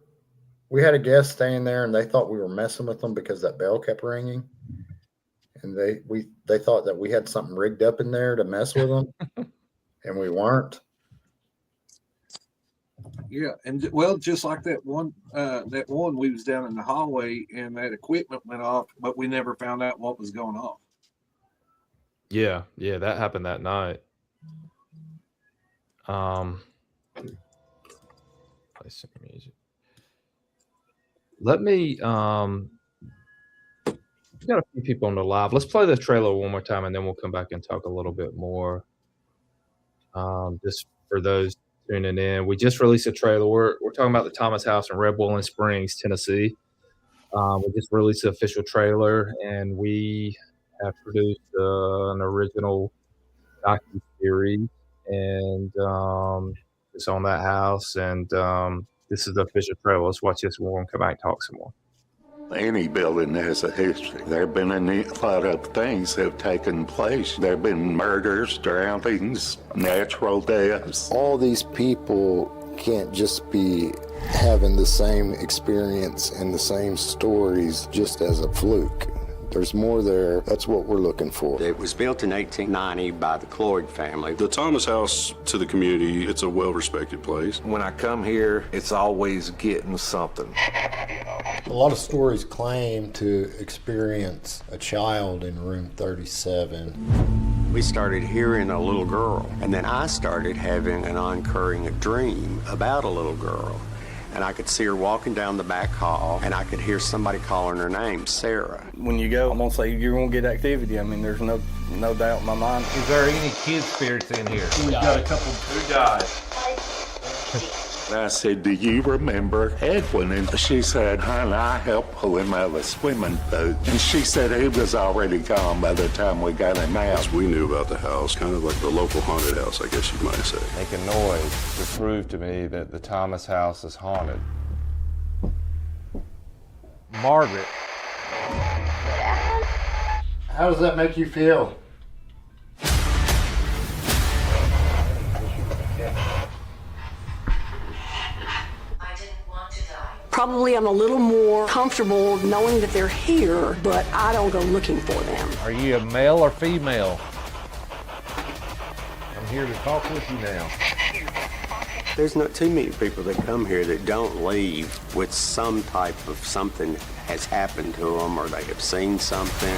we had a guest staying there, and they thought we were messing with them because that bell kept ringing, and they thought that we had something rigged up in there to mess with them, and we weren't.
Yeah, and well, just like that one we was down in the hallway and that equipment went off, but we never found out what was going on.
Yeah, that happened that night. Play some music. Let me we got a few people on the live. Let's play the trailer one more time and then we'll come back and talk a little bit more. Just for those tuning in, we just released a trailer. We're talking about the Thomas House in Red Willing Springs, Tennessee. We just released the official trailer, and we have produced an original docu-series, and it's on that house. And this is the official trailer. Let's watch this one and come back and talk some more.
Any building has a history. There have been a lot of things that have taken place. There have been murders, drownings, natural deaths.
All these people can't just be having the same experience and the same stories just as a fluke. There's more there. That's what we're looking for.
It was built in 1890 by the Cloyd family.
The Thomas House to the community, it's a well-respected place.
When I come here, it's always getting something.
A lot of stories claim to experience a child in room 37.
We started hearing a little girl, and then I started having an occurring dream about a little girl. And I could see her walking down the back hall, and I could hear somebody calling her name, Sarah.
When you go, I'm gonna say you're gonna get activity. I mean, there's no doubt in my mind.
Is there any kid spirits in here?
We've got a couple. Who died?
I said, do you remember Edwin? And she said, honey, I helped pull him out of the swimming boat. And she said he was already gone by the time we got him out.
We knew about the house, kind of like the local haunted house, I guess you might say.
Make a noise to prove to me that the Thomas house is haunted. Margaret.
How does that make you feel?
Probably I'm a little more comfortable knowing that they're here, but I don't go looking for them.
Are you a male or female? I'm here to talk with you now.
There's not too many people that come here that don't leave with some type of something has happened to them or they have seen something.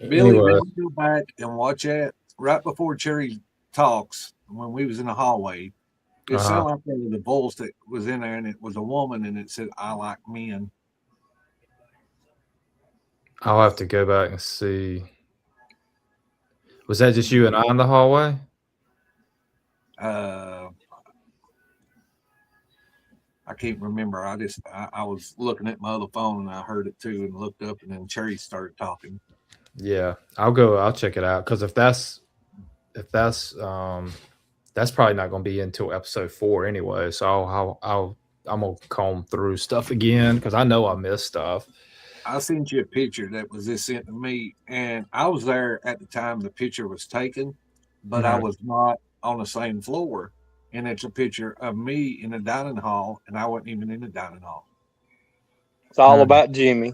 Billy,
Anyway.
when you go back and watch that right before Cherry talks, when we was in the hallway, it sounded like there was a voice that was in there, and it was a woman, and it said, "I like men."
I'll have to go back and see. Was that just you and I in the hallway?
I can't remember. I was looking at my other phone and I heard it too, and looked up, and then Cherry started talking.
Yeah, I'll check it out, because if that's probably not going to be until episode 4 anyway. So I'm gonna comb through stuff again, because I know I missed stuff.
I sent you a picture that was just sent to me, and I was there at the time the picture was taken, but I was not on the same floor. And it's a picture of me in the dining hall, and I wasn't even in the dining hall.
It's all about Jimmy.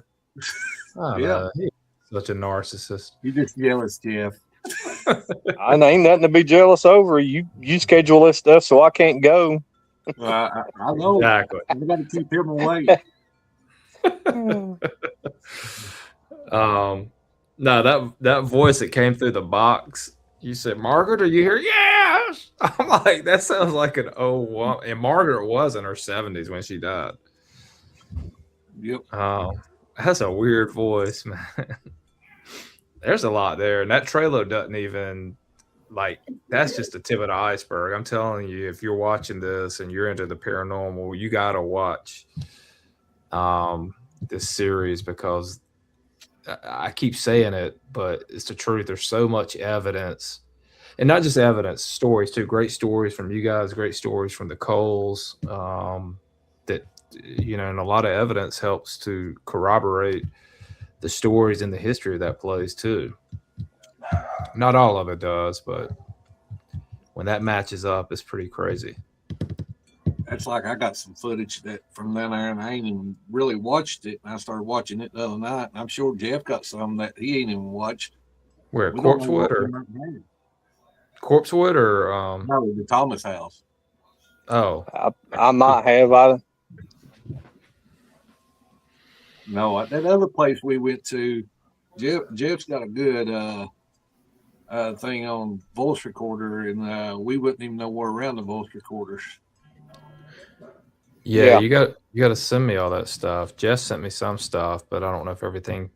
Oh,
Yeah.
no, he's such a narcissist.
You're just jealous, Jeff.
I ain't nothing to be jealous over. You schedule this stuff, so I can't go.
I know.
Exactly.
I got to keep him away.
No, that voice that came through the box, you said, "Margaret, are you here?" Yes. I'm like, that sounds like an old woman. And Margaret was in her 70s when she died.
Yep.
Oh, that's a weird voice, man. There's a lot there, and that trailer doesn't even, like, that's just the tip of the iceberg. I'm telling you, if you're watching this and you're into the paranormal, you gotta watch this series, because I keep saying it, but it's the truth. There's so much evidence, and not just evidence, stories too. Great stories from you guys, great stories from the Coles. That, you know, and a lot of evidence helps to corroborate the stories and the history of that place too. Not all of it does, but when that matches up, it's pretty crazy.
That's like I got some footage that from then there, and I ain't even really watched it. And I started watching it the other night, and I'm sure Jeff got some that he ain't even watched.
Where,
We don't know
Corpsewood
what
or
we might have.
Corpsewood or
No, the Thomas house.
Oh,
I might have.
No, that other place we went to, Jeff's got a good thing on voice recorder, and we wouldn't even know where around the voice recorders.
yeah, you got to send me all that stuff. Jess sent me some stuff, but I don't know if everything.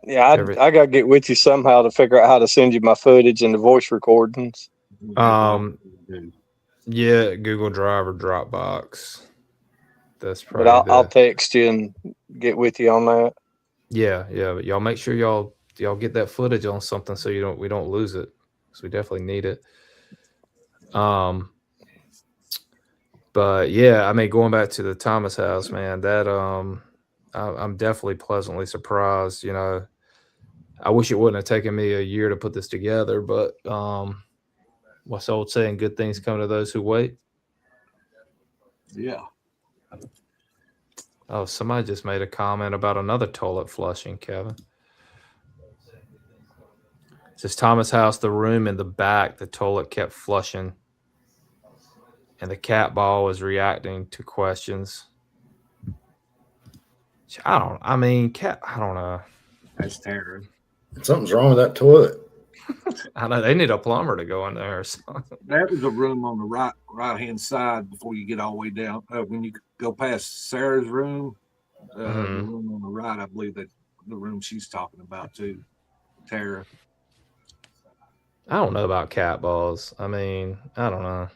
Yeah, I got to get with you somehow to figure out how to send you my footage and the voice recordings.
Yeah, Google Drive or Dropbox. That's probably.
But I'll text you and get with you on that.
Yeah, but y'all make sure y'all get that footage on something so we don't lose it, because we definitely need it. But yeah, I mean, going back to the Thomas house, man, that I'm definitely pleasantly surprised. You know, I wish it wouldn't have taken me a year to put this together, but what's the old saying? Good things come to those who wait.
Yeah.
Oh, somebody just made a comment about another toilet flushing, Kevin. It says Thomas house, the room in the back, the toilet kept flushing, and the cat ball was reacting to questions. I don't know.
That's terrible.
Something's wrong with that toilet.
I know they need a plumber to go in there or something.
That was a room on the right hand side before you get all the way down. When you go past Sarah's room, the room on the right, I believe that the room she's talking about too, Tara.
I don't know about cat balls. I mean, I don't know.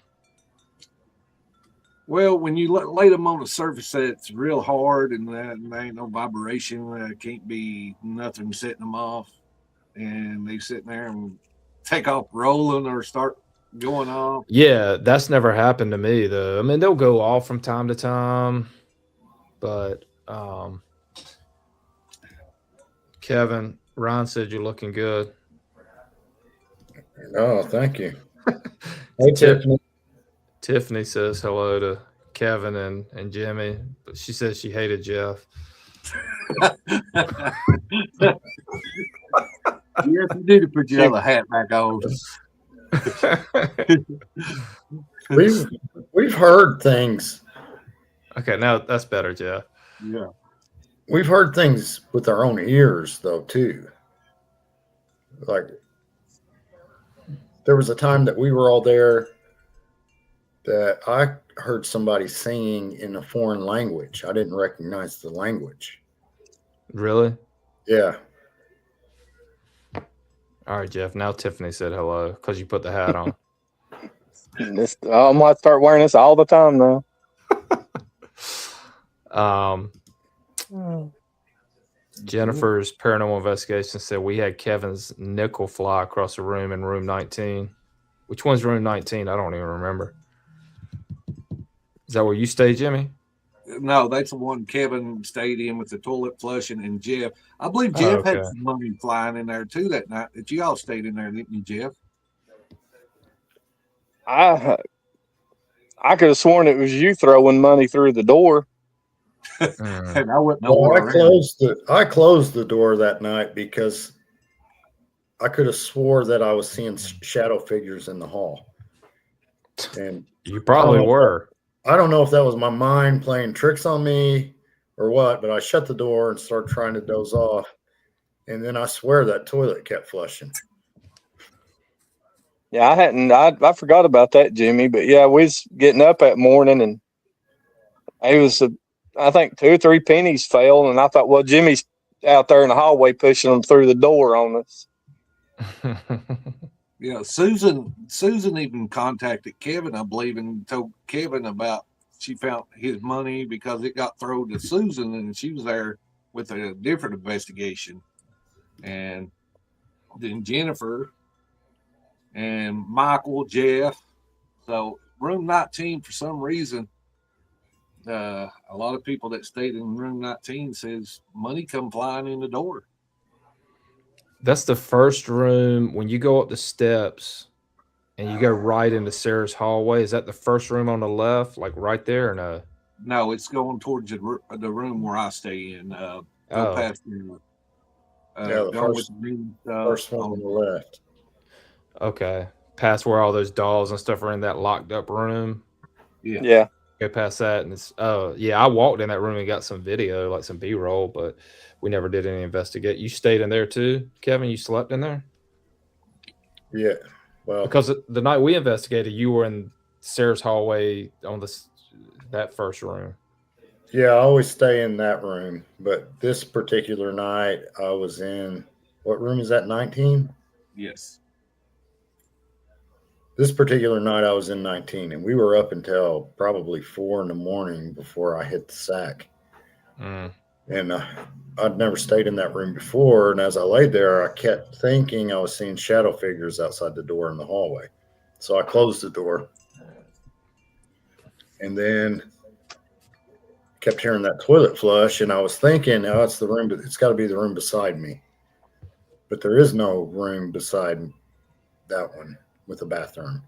Well, when you lay them on a surface that's real hard and there ain't no vibration, can't be nothing setting them off, and they sitting there and take off rolling or start going off.
Yeah, that's never happened to me though. I mean, they'll go off from time to time, but Kevin, Ron said you're looking good.
Oh, thank you. Hey, Tiffany.
Tiffany says hello to Kevin and Jimmy, but she says she hated Jeff.
Yes, you need to put your other hat back on.
We've heard things.
Okay, now that's better, Jeff.
Yeah.
We've heard things with our own ears, though, too. Like, there was a time that we were all there that I heard somebody singing in a foreign language. I didn't recognize the language.
Really?
Yeah.
All right, Jeff. Now Tiffany said hello because you put the hat on.
I might start wearing this all the time now.
Jennifer's paranormal investigation said we had Kevin's nickel fly across the room in room 19. Which one's room 19? I don't even remember. Is that where you stay, Jimmy?
No, that's the one Kevin stayed in with the toilet flushing, and Jeff. I believe Jeff had some money flying in there too that night. That you all stayed in there, didn't you, Jeff?
I could have sworn it was you throwing money through the door.
And I wouldn't know.
Well, I closed the door that night because I could have swore that I was seeing shadow figures in the hall. And
you probably were.
I don't know if that was my mind playing tricks on me or what, but I shut the door and started trying to doze off. And then I swear that toilet kept flushing.
Yeah, I forgot about that, Jimmy. But yeah, we was getting up that morning and it was, I think 2 or 3 pennies fell. And I thought, well, Jimmy's out there in the hallway pushing them through the door on us.
Yeah, Susan even contacted Kevin, I believe, and told Kevin about she found his money because it got thrown to Susan, and she was there with a different investigation. And then Jennifer and Michael, Jeff. So room 19, for some reason, a lot of people that stayed in room 19 says money come flying in the door.
That's the first room when you go up the steps and you go right into Sarah's hallway. Is that the first room on the left, like right there? Or no?
No, it's going towards the room where I stay in. Go past the
first one on the left.
Okay, past where all those dolls and stuff are in that locked up room.
Yeah.
Go past that, and it's yeah. I walked in that room and got some video, like some B-roll, but we never did any investigate. You stayed in there too, Kevin? You slept in there?
Yeah. Well,
because the night we investigated, you were in Sarah's hallway on that first room.
Yeah, I always stay in that room, but this particular night I was in, what room is that, 19?
Yes.
This particular night I was in 19, and we were up until probably 4 in the morning before I hit the sack. And I'd never stayed in that room before, and as I laid there, I kept thinking I was seeing shadow figures outside the door in the hallway. So I closed the door, and then kept hearing that toilet flush, and I was thinking, oh, it's the room, but it's got to be the room beside me. But there is no room beside that one with a bathroom.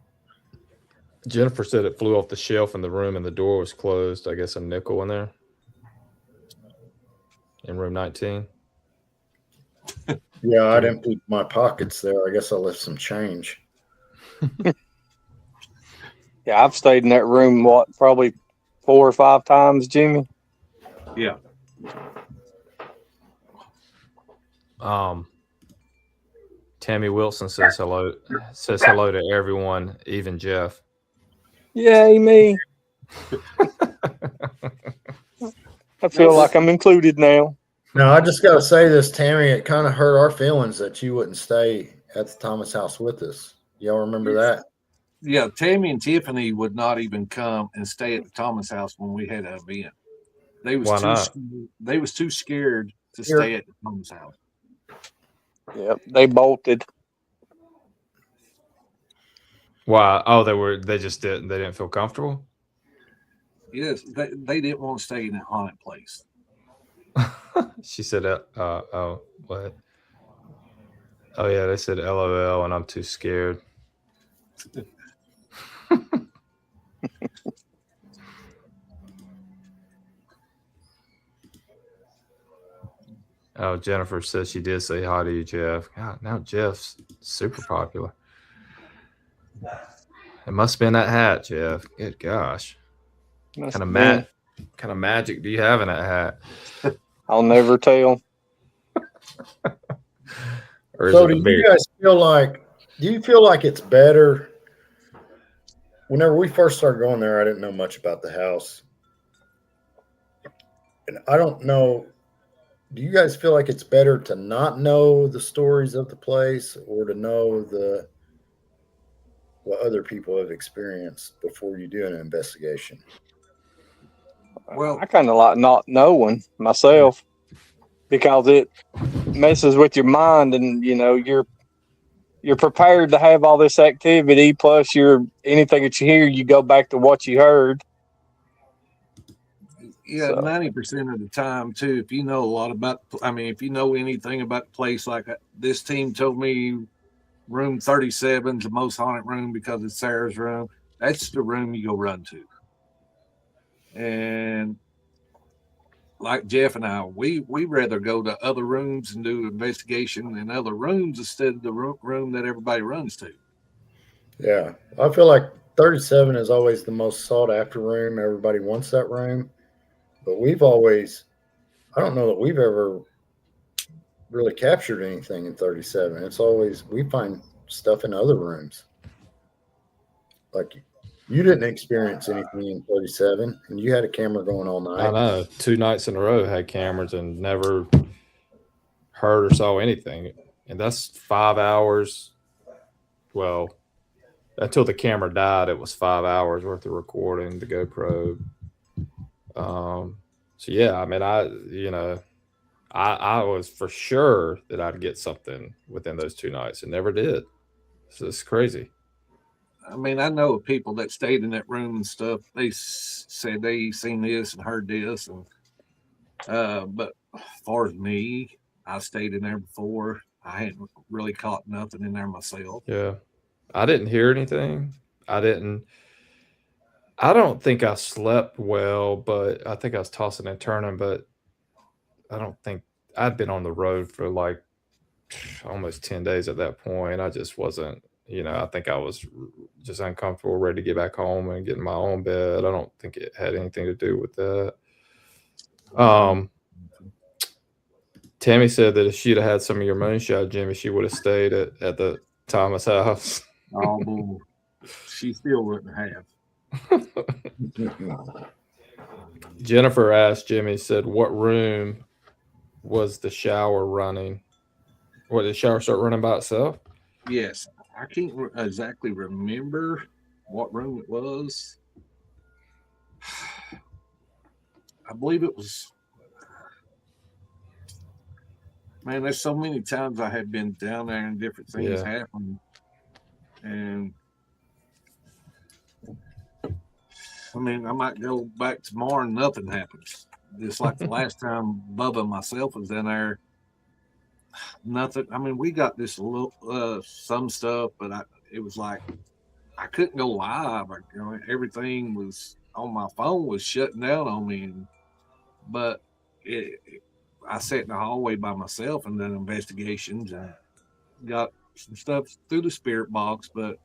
Jennifer said it flew off the shelf in the room and the door was closed. I guess a nickel in there. In room 19.
Yeah, I'd emptied my pockets there. I guess I left some change.
Yeah, I've stayed in that room, probably 4 or 5 times, Jimmy?
Yeah.
Tammy Wilson says hello. Says hello to everyone, even Jeff.
Yay, me. I feel like I'm included now.
Now, I just got to say this, Tammy. It kind of hurt our feelings that you wouldn't stay at the Thomas house with us. Y'all remember that?
Yeah, Tammy and Tiffany would not even come and stay at the Thomas house when we had an event. They was
Why
too
not?
they was too scared to
Here.
stay at the Thomas house.
Yep, they bolted.
Why? Oh, they just didn't feel comfortable.
Yes, they didn't want to stay in that haunted place.
She said, oh, what? Oh yeah, they said LOL, and I'm too scared. Oh, Jennifer says she did say hi to you, Jeff. God, now Jeff's super popular. It must have been that hat, Jeff. Good gosh. What kind of magic do you have in that hat?
I'll never tell.
Or is
So
it
do
a
you
beard?
guys feel like? Do you feel like it's better? Whenever we first started going there, I didn't know much about the house, and I don't know. Do you guys feel like it's better to not know the stories of the place, or to know what other people have experienced before you do an investigation?
Well,
I kind of like not knowing myself because it messes with your mind, and you're prepared to have all this activity. Plus, anything that you hear, you go back to what you heard.
yeah, 90% of the time too. If you know a lot about, if you know anything about the place, like this team told me, room 37 is the most haunted room because it's Sarah's room. That's the room you go run to. And like Jeff and I, we rather go to other rooms and do investigation in other rooms instead of the room that everybody runs to.
Yeah, I feel like 37 is always the most sought after room. Everybody wants that room, but I don't know that we've ever really captured anything in 37. It's always, we find stuff in other rooms. Like you didn't experience anything in 37, and you had a camera going all night.
I know. 2 nights in a row had cameras and never heard or saw anything. And that's 5 hours. Well, until the camera died, it was 5 hours worth of recording, the GoPro. So yeah, I was for sure that I'd get something within those 2 nights and never did. So it's crazy.
I know of people that stayed in that room and stuff. They said they seen this and heard this, and but as far as me, I stayed in there before. I hadn't really caught nothing in there myself.
Yeah, I didn't hear anything. I don't think I slept well, but I think I was tossing and turning. But I don't think I'd been on the road for like almost 10 days at that point. I just wasn't. I think I was just uncomfortable, ready to get back home and get in my own bed. I don't think it had anything to do with that. Tammy said that if she'd have had some of your moonshine, Jimmy, she would have stayed at the Thomas house.
Oh, boy. She still wouldn't have.
Jennifer asked Jimmy, said, what room was the shower running? What, did the shower start running by itself?
Yes. I can't exactly remember what room it was. I believe it was. Man, there's so many times I have been down there and different things happen. And I might go back tomorrow and nothing happens. Just like the last time Bubba and myself was in there. Nothing. We got this little some stuff, but it was like I couldn't go live. Everything was on my phone was shutting down on me. But I sat in the hallway by myself and done investigations and got some stuff through the spirit box, but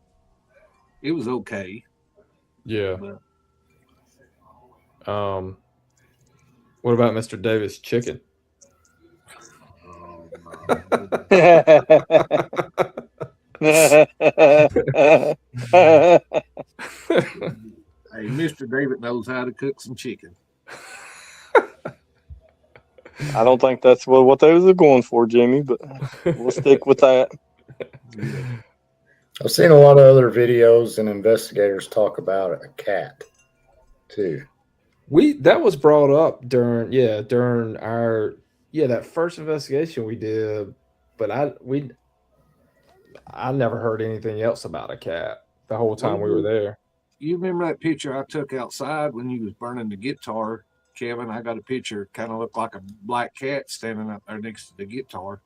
it was okay.
Yeah. What about Mr. Davis' chicken?
Hey, Mr. David knows how to cook some chicken.
I don't think that's what they was going for, Jimmy, but we'll stick with that.
I've seen a lot of other videos and investigators talk about a cat too.
That was brought up during our that first investigation we did, but I never heard anything else about a cat the whole time we were there.
You remember that picture I took outside when you was burning the guitar, Kevin? I got a picture, kind of looked like a black cat standing up there next to the guitar.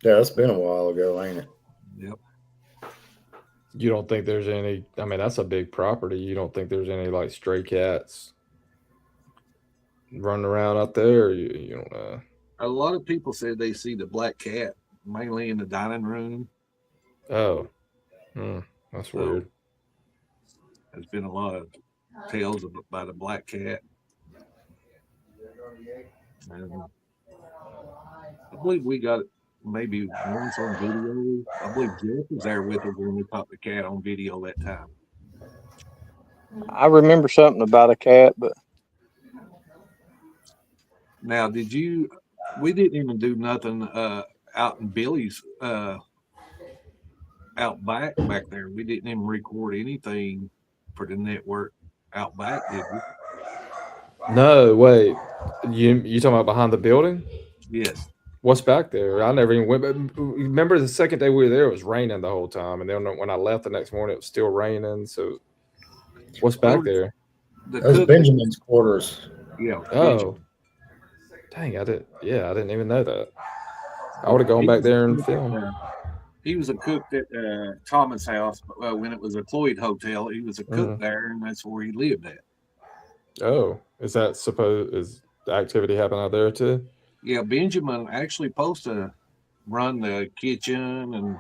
Yeah, it's been a while ago, ain't it?
Yep.
You don't think there's any? I mean, that's a big property. You don't think there's any like stray cats running around out there? You don't know.
A lot of people said they see the black cat mainly in the dining room.
Oh, that's weird.
There's been a lot of tales about a black cat. And I believe we got it maybe once on video. I believe Jeff was there with us when we caught the cat on video that time.
I remember something about a cat, but
now we didn't even do nothing out in Billy's out back there. We didn't even record anything for the network out back, did we?
No, wait. You talking about behind the building?
Yes.
What's back there? I never even went. But remember the second day we were there, it was raining the whole time, and then when I left the next morning, it was still raining. So, what's back there?
That's Benjamin's quarters.
Yeah.
Oh, dang! I didn't even know that. I would have gone back there and filmed.
He was a cook at Thomas' house when it was a Cloyd hotel. He was a cook there, and that's where he lived at.
Oh, is the activity happening out there too?
Yeah, Benjamin actually supposed to run the kitchen, and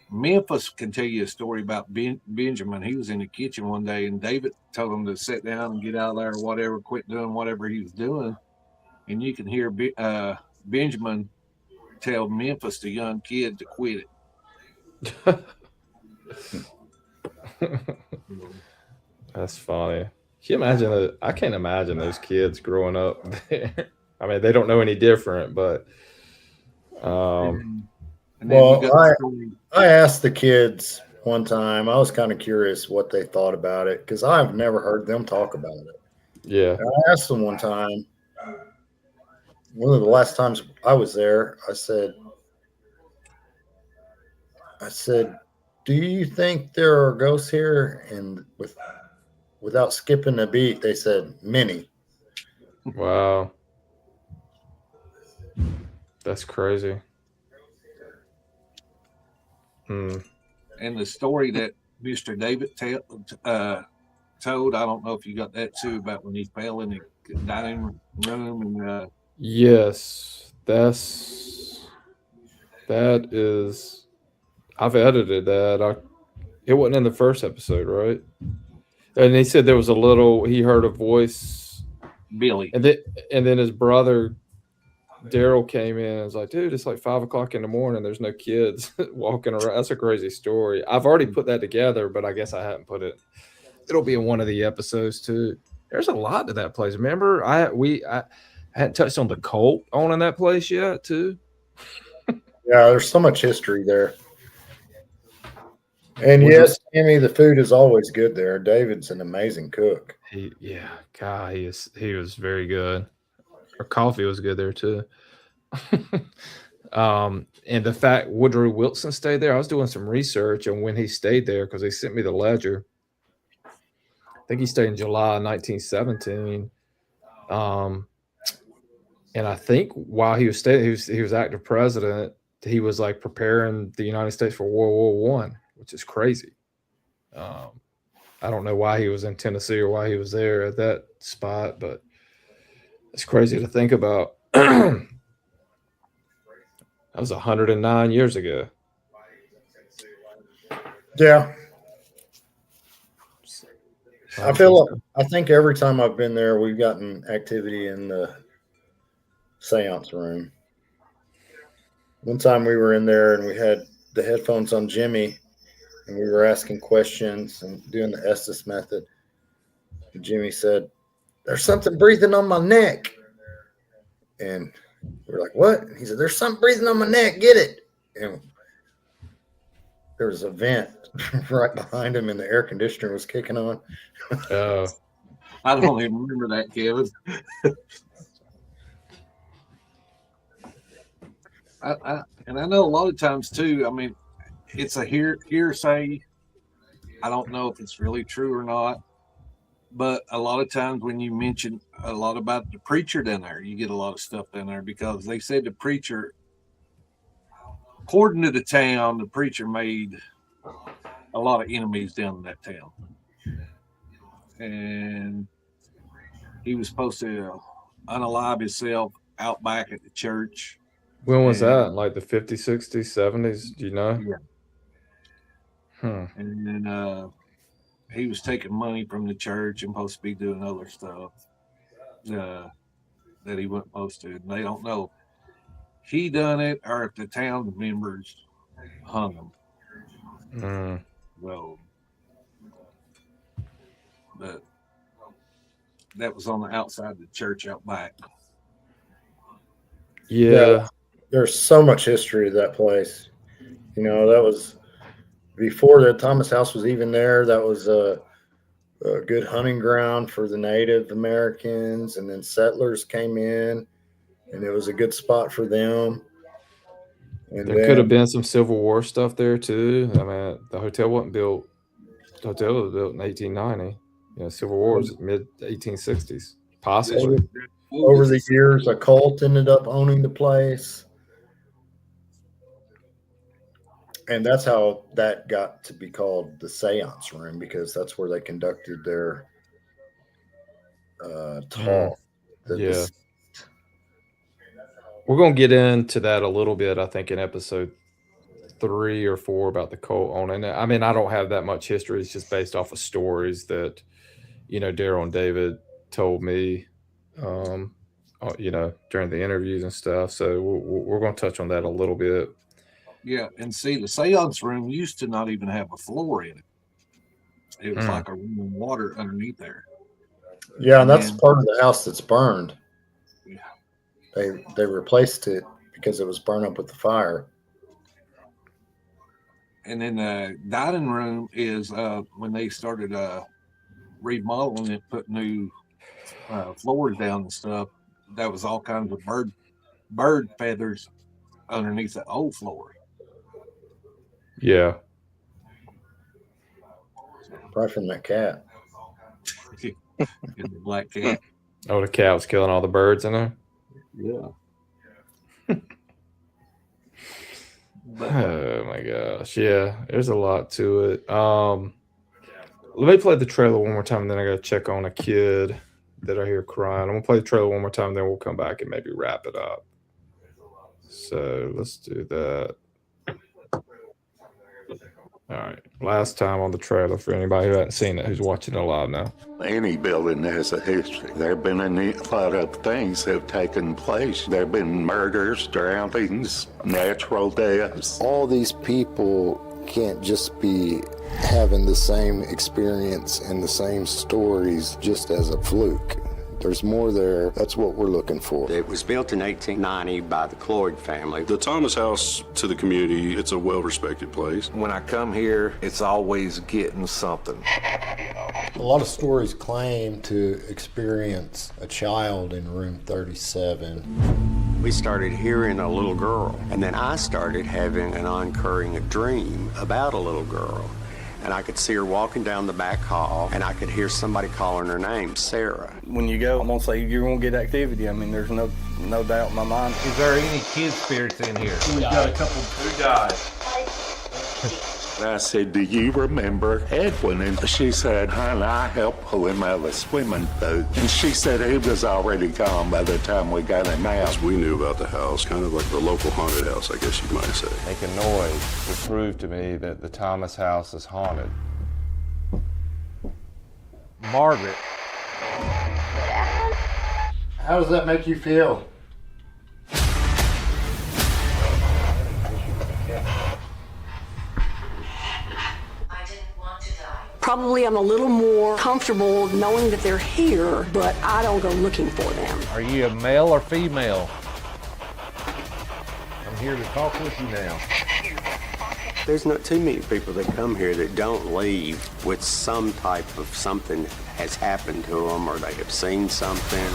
Memphis can tell you a story about Benjamin. He was in the kitchen one day, and David told him to sit down and get out of there or whatever, quit doing whatever he was doing. And you can hear Benjamin tell Memphis, the young kid, to quit it.
That's funny. Can you imagine that? I can't imagine those kids growing up there. I mean, they don't know any different, but
I asked the kids one time. I was kind of curious what they thought about it because I've never heard them talk about it.
Yeah.
And I asked them one time, one of the last times I was there, I said, do you think there are ghosts here? And without skipping a beat, they said many.
Wow. That's crazy.
And the story that Mr. David told, I don't know if you got that too, about when he fell in the dining room and
yes, that is. I've edited that. It wasn't in the first episode, right? And he said there was he heard a voice,
Billy,
and then his brother Daryl came in and was like, dude, it's like 5 o'clock in the morning. There's no kids walking around. That's a crazy story. I've already put that together, but I guess I haven't put it. It'll be in one of the episodes too. There's a lot to that place. Remember, I hadn't touched on the cult owning that place yet too.
Yeah, there's so much history there. And yes, Timmy, the food is always good there. David's an amazing cook.
He was very good. Our coffee was good there too. And the fact Woodrow Wilson stayed there, I was doing some research on when he stayed there because they sent me the ledger. I think he stayed in July 1917. And I think while he was staying, he was active president. He was like preparing the United States for World War I, which is crazy. I don't know why he was in Tennessee or why he was there at that spot, but it's crazy to think about. That was 109 years ago.
Yeah. I think every time I've been there, we've gotten activity in the seance room. One time we were in there and we had the headphones on Jimmy and we were asking questions and doing the Estes method. And Jimmy said, "There's something breathing on my neck." And we're like, "What?" And he said, "There's something breathing on my neck. Get it." And there was a vent right behind him and the air conditioner was kicking on.
Oh.
I don't even remember that, Kevin. And I know a lot of times too, I mean, it's a hearsay. I don't know if it's really true or not, but a lot of times when you mention a lot about the preacher down there, you get a lot of stuff down there because they said the preacher, according to the town, the preacher made a lot of enemies down in that town. And he was supposed to unalive himself out back at the church.
When was that? Like the 50s, 60s, 70s? Do you know?
Yeah. And then he was taking money from the church and supposed to be doing other stuff that he wasn't supposed to. And they don't know he done it or if the town members hung him. Well, but that was on the outside of the church out back.
Yeah.
There's so much history to that place. You know, that was before the Thomas House was even there. That was a good hunting ground for the Native Americans, and then settlers came in, and it was a good spot for them. And
there could have been some Civil War stuff there too. I mean, the hotel wasn't built. The hotel was built in 1890. You know, Civil War was mid 1860s, possibly.
Over the years, a cult ended up owning the place. And that's how that got to be called the seance room, because that's where they conducted their talk.
Yeah. We're going to get into that a little bit, I think, in episode 3 or 4 about the cult owning it. I mean, I don't have that much history. It's just based off of stories that, you know, Daryl and David told me, you know, during the interviews and stuff. So we're going to touch on that a little bit.
Yeah, and see, the seance room used to not even have a floor in it. It was like a room of water underneath there.
Yeah, and that's part of the house that's burned.
Yeah.
They replaced it because it was burned up with the fire.
And then the dining room is when they started remodeling it, put new floors down and stuff. That was all kinds of bird feathers underneath the old floor.
Yeah.
Probably from that cat.
The black cat.
Oh, the cat was killing all the birds in there?
Yeah.
Oh my gosh. Yeah, there's a lot to it. Let me play the trailer one more time, and then I gotta check on a kid that I hear crying. I'm gonna play the trailer one more time, then we'll come back and maybe wrap it up. So let's do that. All right. Last time on the trailer for anybody who hasn't seen it, who's watching it live now.
Any building has a history. There have been a lot of things that have taken place. There have been murders, drownings, natural deaths.
All these people can't just be having the same experience and the same stories just as a fluke. There's more there. That's what we're looking for.
It was built in 1890 by the Cloyd family.
The Thomas House, to the community, it's a well-respected place.
When I come here, it's always getting something.
A lot of stories claim to experience a child in room 37.
We started hearing a little girl, and then I started having an occurring dream about a little girl. And I could see her walking down the back hall, and I could hear somebody calling her name, Sarah.
When you go, I'm gonna say you're gonna get activity. I mean, there's no doubt in my mind.
Is there any kid spirits in here?
We've got a couple who died.
I said, "Do you remember Edwin?" And she said, "Honey, I helped pull him out of the swimming boat." And she said he was already gone by the time we got him out.
We knew about the house, kind of like the local haunted house, I guess you might say.
Make a noise to prove to me that the Thomas house is haunted.
Margaret.
How does that make you feel?
Probably I'm a little more comfortable knowing that they're here, but I don't go looking for them.
Are you a male or female? I'm here to talk with you now.
There's not too many people that come here that don't leave with some type of something has happened to them or they have seen something.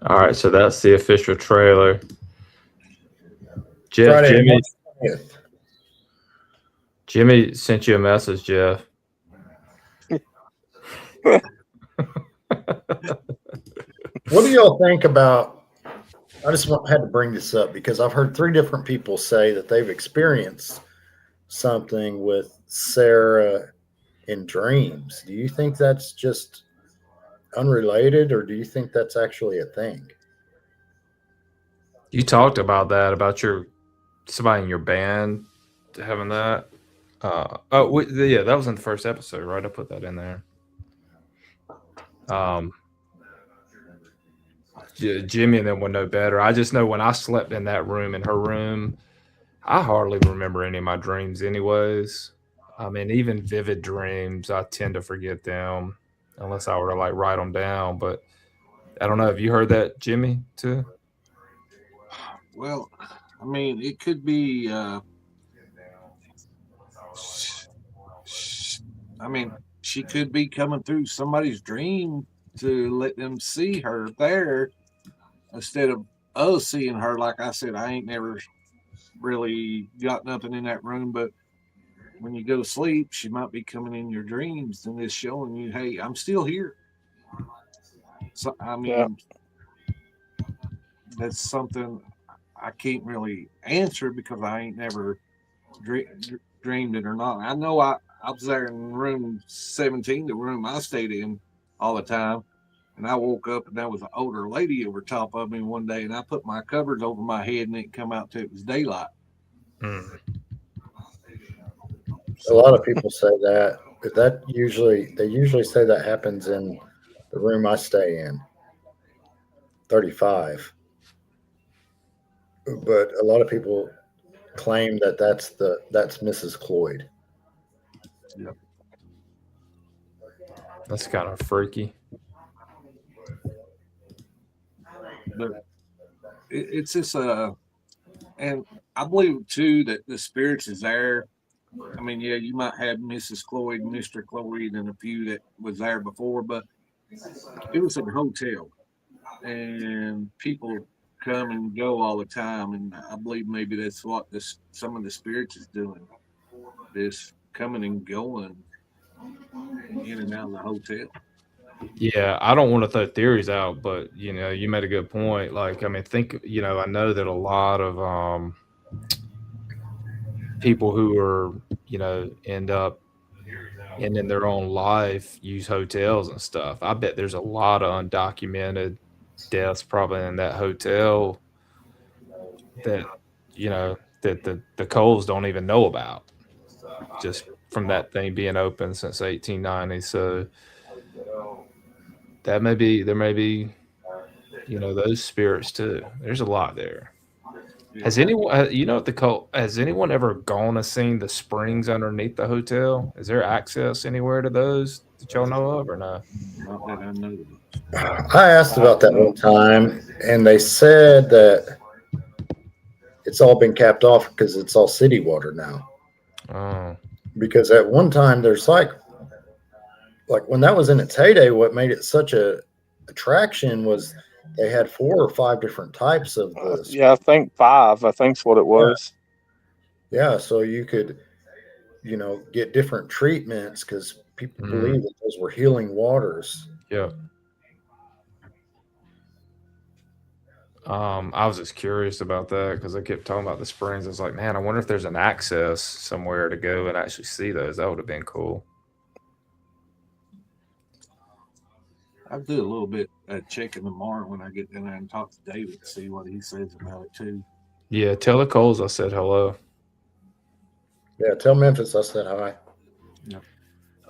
All right, so that's the official trailer. Jeff,
Friday,
Jimmy sent you a message, Jeff.
What do y'all think about? I just had to bring this up because I've heard 3 different people say that they've experienced something with Sarah in dreams. Do you think that's just unrelated, or do you think that's actually a thing?
You talked about that, about somebody in your band having that. Yeah, that was in the first episode, right? I put that in there. Jimmy and them would know better. I just know when I slept in that room, in her room, I hardly remember any of my dreams anyways. I mean, even vivid dreams, I tend to forget them unless I were to like write them down. But I don't know. Have you heard that, Jimmy, too?
Well, I mean, it could be. I mean, she could be coming through somebody's dream to let them see her there instead of us seeing her. Like I said, I ain't never really got nothing in that room, but when you go to sleep, she might be coming in your dreams and it's showing you, hey, I'm still here. So, I mean, that's something I can't really answer because I ain't never dreamed it or not. I know I was there in room 17, the room I stayed in all the time, and I woke up and there was an older lady over top of me one day, and I put my covers over my head and it come out till it was daylight.
A lot of people say that, but they usually say that happens in the room I stay in, 35. But a lot of people claim that that's Mrs. Cloyd.
Yep.
That's kind of freaky.
But it's just and I believe too that the spirits is there. I mean, yeah, you might have Mrs. Cloyd, Mr. Cloyd, and a few that was there before, but it was a hotel, and people come and go all the time, and I believe maybe that's what some of the spirits is doing. This coming and going in and out of the hotel.
Yeah, I don't want to throw theories out, but you made a good point. Like, I mean, I know that a lot of people who are, end up ending their own life use hotels and stuff. I bet there's a lot of undocumented deaths probably in that hotel that, that the Coles don't even know about, just from that thing being open since 1890. So there may be, those spirits too. There's a lot there. Has anyone, has anyone ever gone and seen the springs underneath the hotel? Is there access anywhere to those that y'all know of, or no?
Not that I know.
I asked about that one time, and they said that it's all been capped off because it's all city water now.
Oh.
Because at one time, there's like when that was in its heyday, what made it such a attraction was they had 4 or 5 different types of this.
Yeah, I think 5. I think's what it was.
Yeah, so you could, get different treatments because people believe that those were healing waters.
Yeah. I was just curious about that because I kept talking about the springs. I was like, man, I wonder if there's an access somewhere to go and actually see those. That would have been cool.
I'll do a little bit of checking tomorrow when I get in there and talk to David to see what he says about it too.
Yeah, tell the Coles I said hello.
Yeah, tell Memphis I said hi.
Yep.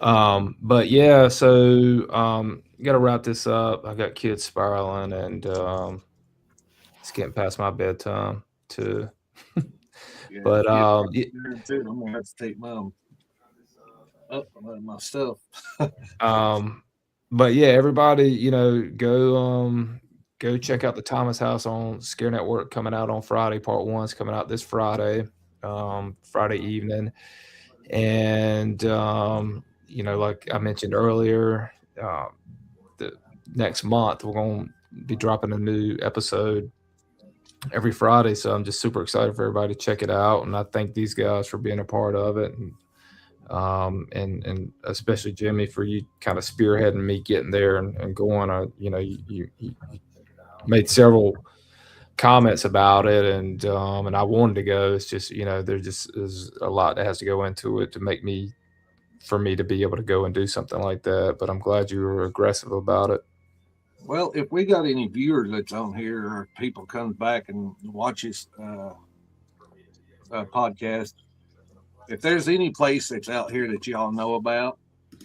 But yeah, so got to wrap this up. I got kids spiraling, and it's getting past my bedtime too.
Yeah,
But
I'm gonna have to take mom up on my stuff.
but yeah, everybody, go check out the Thomas House on Scare Network coming out on Friday. Part one's coming out this Friday, Friday evening. And like I mentioned earlier, the next month we're gonna be dropping a new episode every Friday. So I'm just super excited for everybody to check it out. And I thank these guys for being a part of it. And especially Jimmy for you kind of spearheading me getting there and going. You made several comments about it, and I wanted to go. It's just there just is a lot that has to go into it to for me to be able to go and do something like that. But I'm glad you were aggressive about it.
Well, if we got any viewers that's on here or people comes back and watches podcast, if there's any place that's out here that y'all know about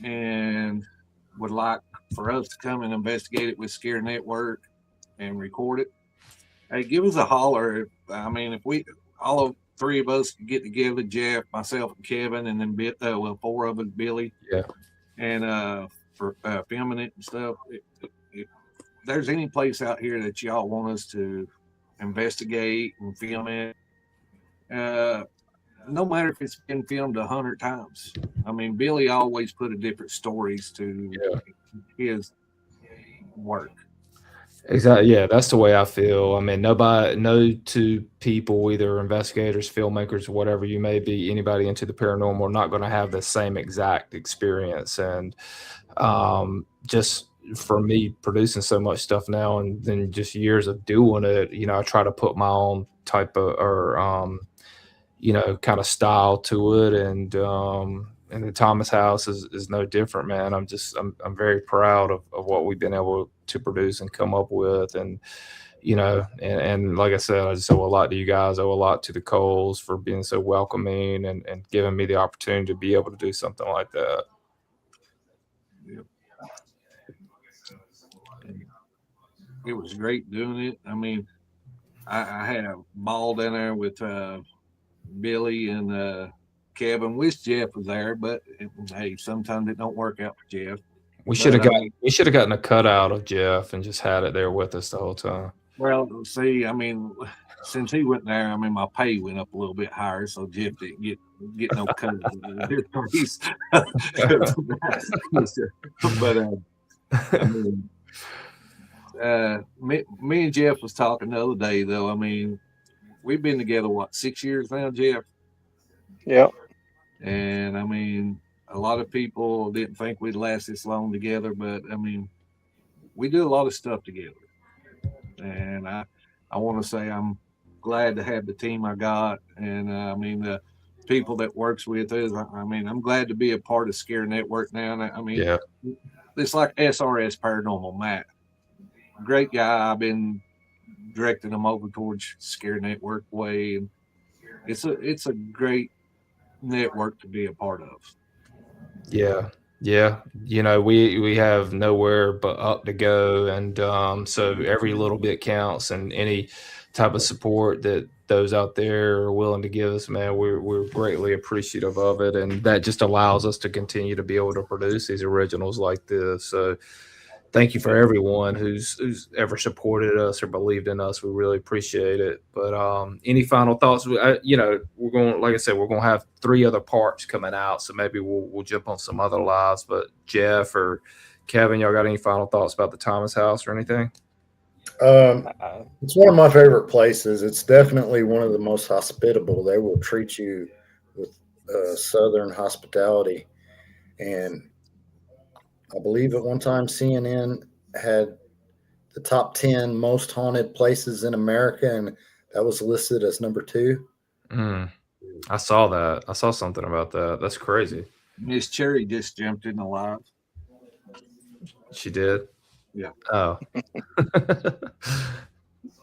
and would like for us to come and investigate it with Scare Network and record it, hey, give us a holler. I mean, if we all three of us could get together, Jeff, myself, and Kevin, and then four of us, Billy,
yeah,
and for filming it and stuff. If there's any place out here that y'all want us to investigate and film it, no matter if it's been filmed 100 times. I mean, Billy always put a different stories to his work.
Exactly. Yeah, that's the way I feel. I mean, no two people, either investigators, filmmakers, whatever you may be, anybody into the paranormal, are not going to have the same exact experience. And just for me producing so much stuff now, and then just years of doing it, I try to put my own type of kind of style to it. And the Thomas House is no different, man. I'm very proud of what we've been able to produce and come up with. And and like I said, I just owe a lot to you guys, owe a lot to the Coles for being so welcoming and giving me the opportunity to be able to do something like that.
Yep. It was great doing it. I mean, I had a ball down there with Billy and Kevin. Wish Jeff was there, but hey, sometimes it don't work out for Jeff.
We should have gotten a cutout of Jeff and just had it there with us the whole time.
Well, see, I mean, since he went there, I mean, my pay went up a little bit higher, so Jeff didn't get no cut. But I mean, me and Jeff was talking the other day, though. I mean, we've been together, 6 years now, Jeff?
Yep.
And I mean, a lot of people didn't think we'd last this long together, but I mean, we do a lot of stuff together. And I want to say I'm glad to have the team I got. And I mean, the people that works with us, I mean, I'm glad to be a part of Scare Network now. And I mean, it's like SRS Paranormal, Matt. Great guy. I've been directing them over towards Scare Network way. And it's a great network to be a part of.
Yeah. We have nowhere but up to go, and so every little bit counts, and any type of support that those out there are willing to give us, man, we're greatly appreciative of it, and that just allows us to continue to be able to produce these originals like this. So thank you for everyone who's ever supported us or believed in us. We really appreciate it. But any final thoughts? We're going, like I said, we're going to have 3 other parts coming out, so maybe we'll jump on some other lives. But Jeff or Kevin, y'all got any final thoughts about the Thomas House or anything?
It's one of my favorite places. It's definitely one of the most hospitable. They will treat you with Southern hospitality. And I believe at one time CNN had the top 10 most haunted places in America, and that was listed as number 2.
I saw that. I saw something about that. That's crazy.
Miss Cherry just jumped in the live.
She did?
Yeah.
Oh.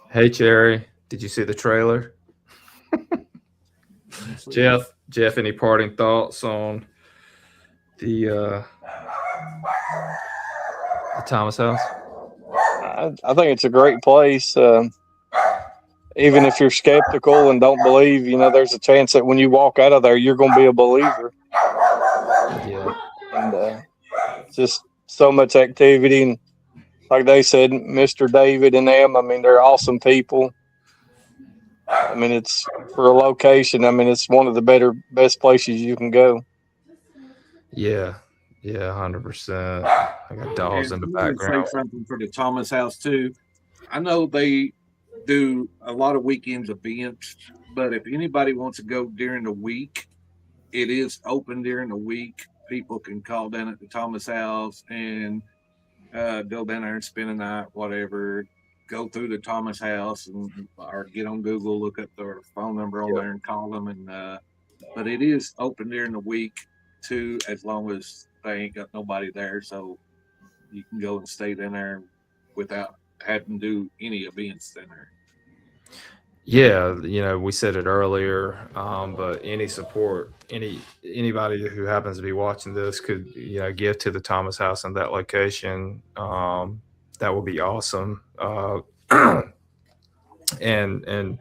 Hey, Cherry. Did you see the trailer? Jeff, any parting thoughts on the Thomas House?
I think it's a great place. Even if you're skeptical and don't believe, there's a chance that when you walk out of there, you're going to be a believer.
Yeah.
And just so much activity. And like they said, Mr. David and them, I mean, they're awesome people. I mean, it's for a location. I mean, it's one of the best places you can go.
Yeah. Yeah, 100%. I got dogs in the background.
Say something for the Thomas House too. I know they do a lot of weekends events, but if anybody wants to go during the week, it is open during the week. People can call down at the Thomas House and go down there and spend a night, whatever. Go through the Thomas House or get on Google, look up their phone number on there and call them. And but it is open during the week too, as long as they ain't got nobody there, so you can go and stay in there without having to do any events in there.
Yeah, we said it earlier, but any support, anybody who happens to be watching this could, give to the Thomas House in that location. That would be awesome. And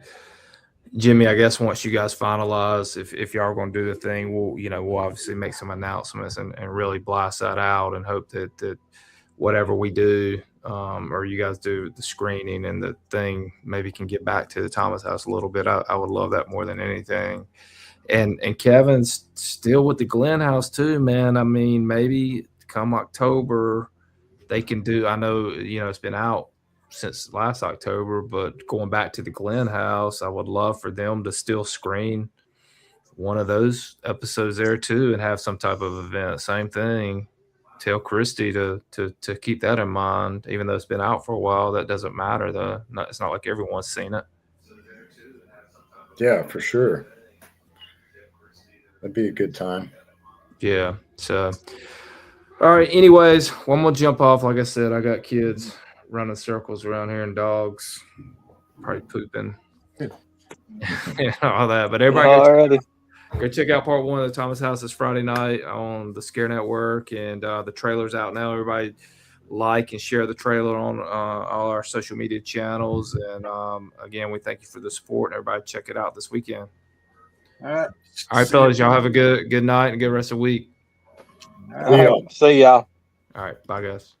Jimmy, I guess once you guys finalize, if y'all are going to do the thing, we'll obviously make some announcements and really blast that out and hope that whatever we do, or you guys do the screening and the thing, maybe can get back to the Thomas House a little bit. I would love that more than anything. And Kevin's still with the Glenn House too, man. I mean, maybe come October they can do. I know it's been out since last October, but going back to the Glenn House, I would love for them to still screen one of those episodes there too and have some type of event. Same thing. Tell Christy to keep that in mind, even though it's been out for a while. That doesn't matter though. It's not like everyone's seen it.
Yeah, for sure. That'd be a good time.
Yeah. So, all right. Anyways, one more jump off. Like I said, I got kids running circles around here and dogs probably pooping and all that. But everybody go check out part 1 of the Thomas House this Friday night on the Scare Network, and the trailer's out now. Everybody like and share the trailer on all our social media channels. And again, we thank you for the support. Everybody check it out this weekend. All right, fellas, y'all have a good night and good rest of the week.
See y'all.
All right, bye guys.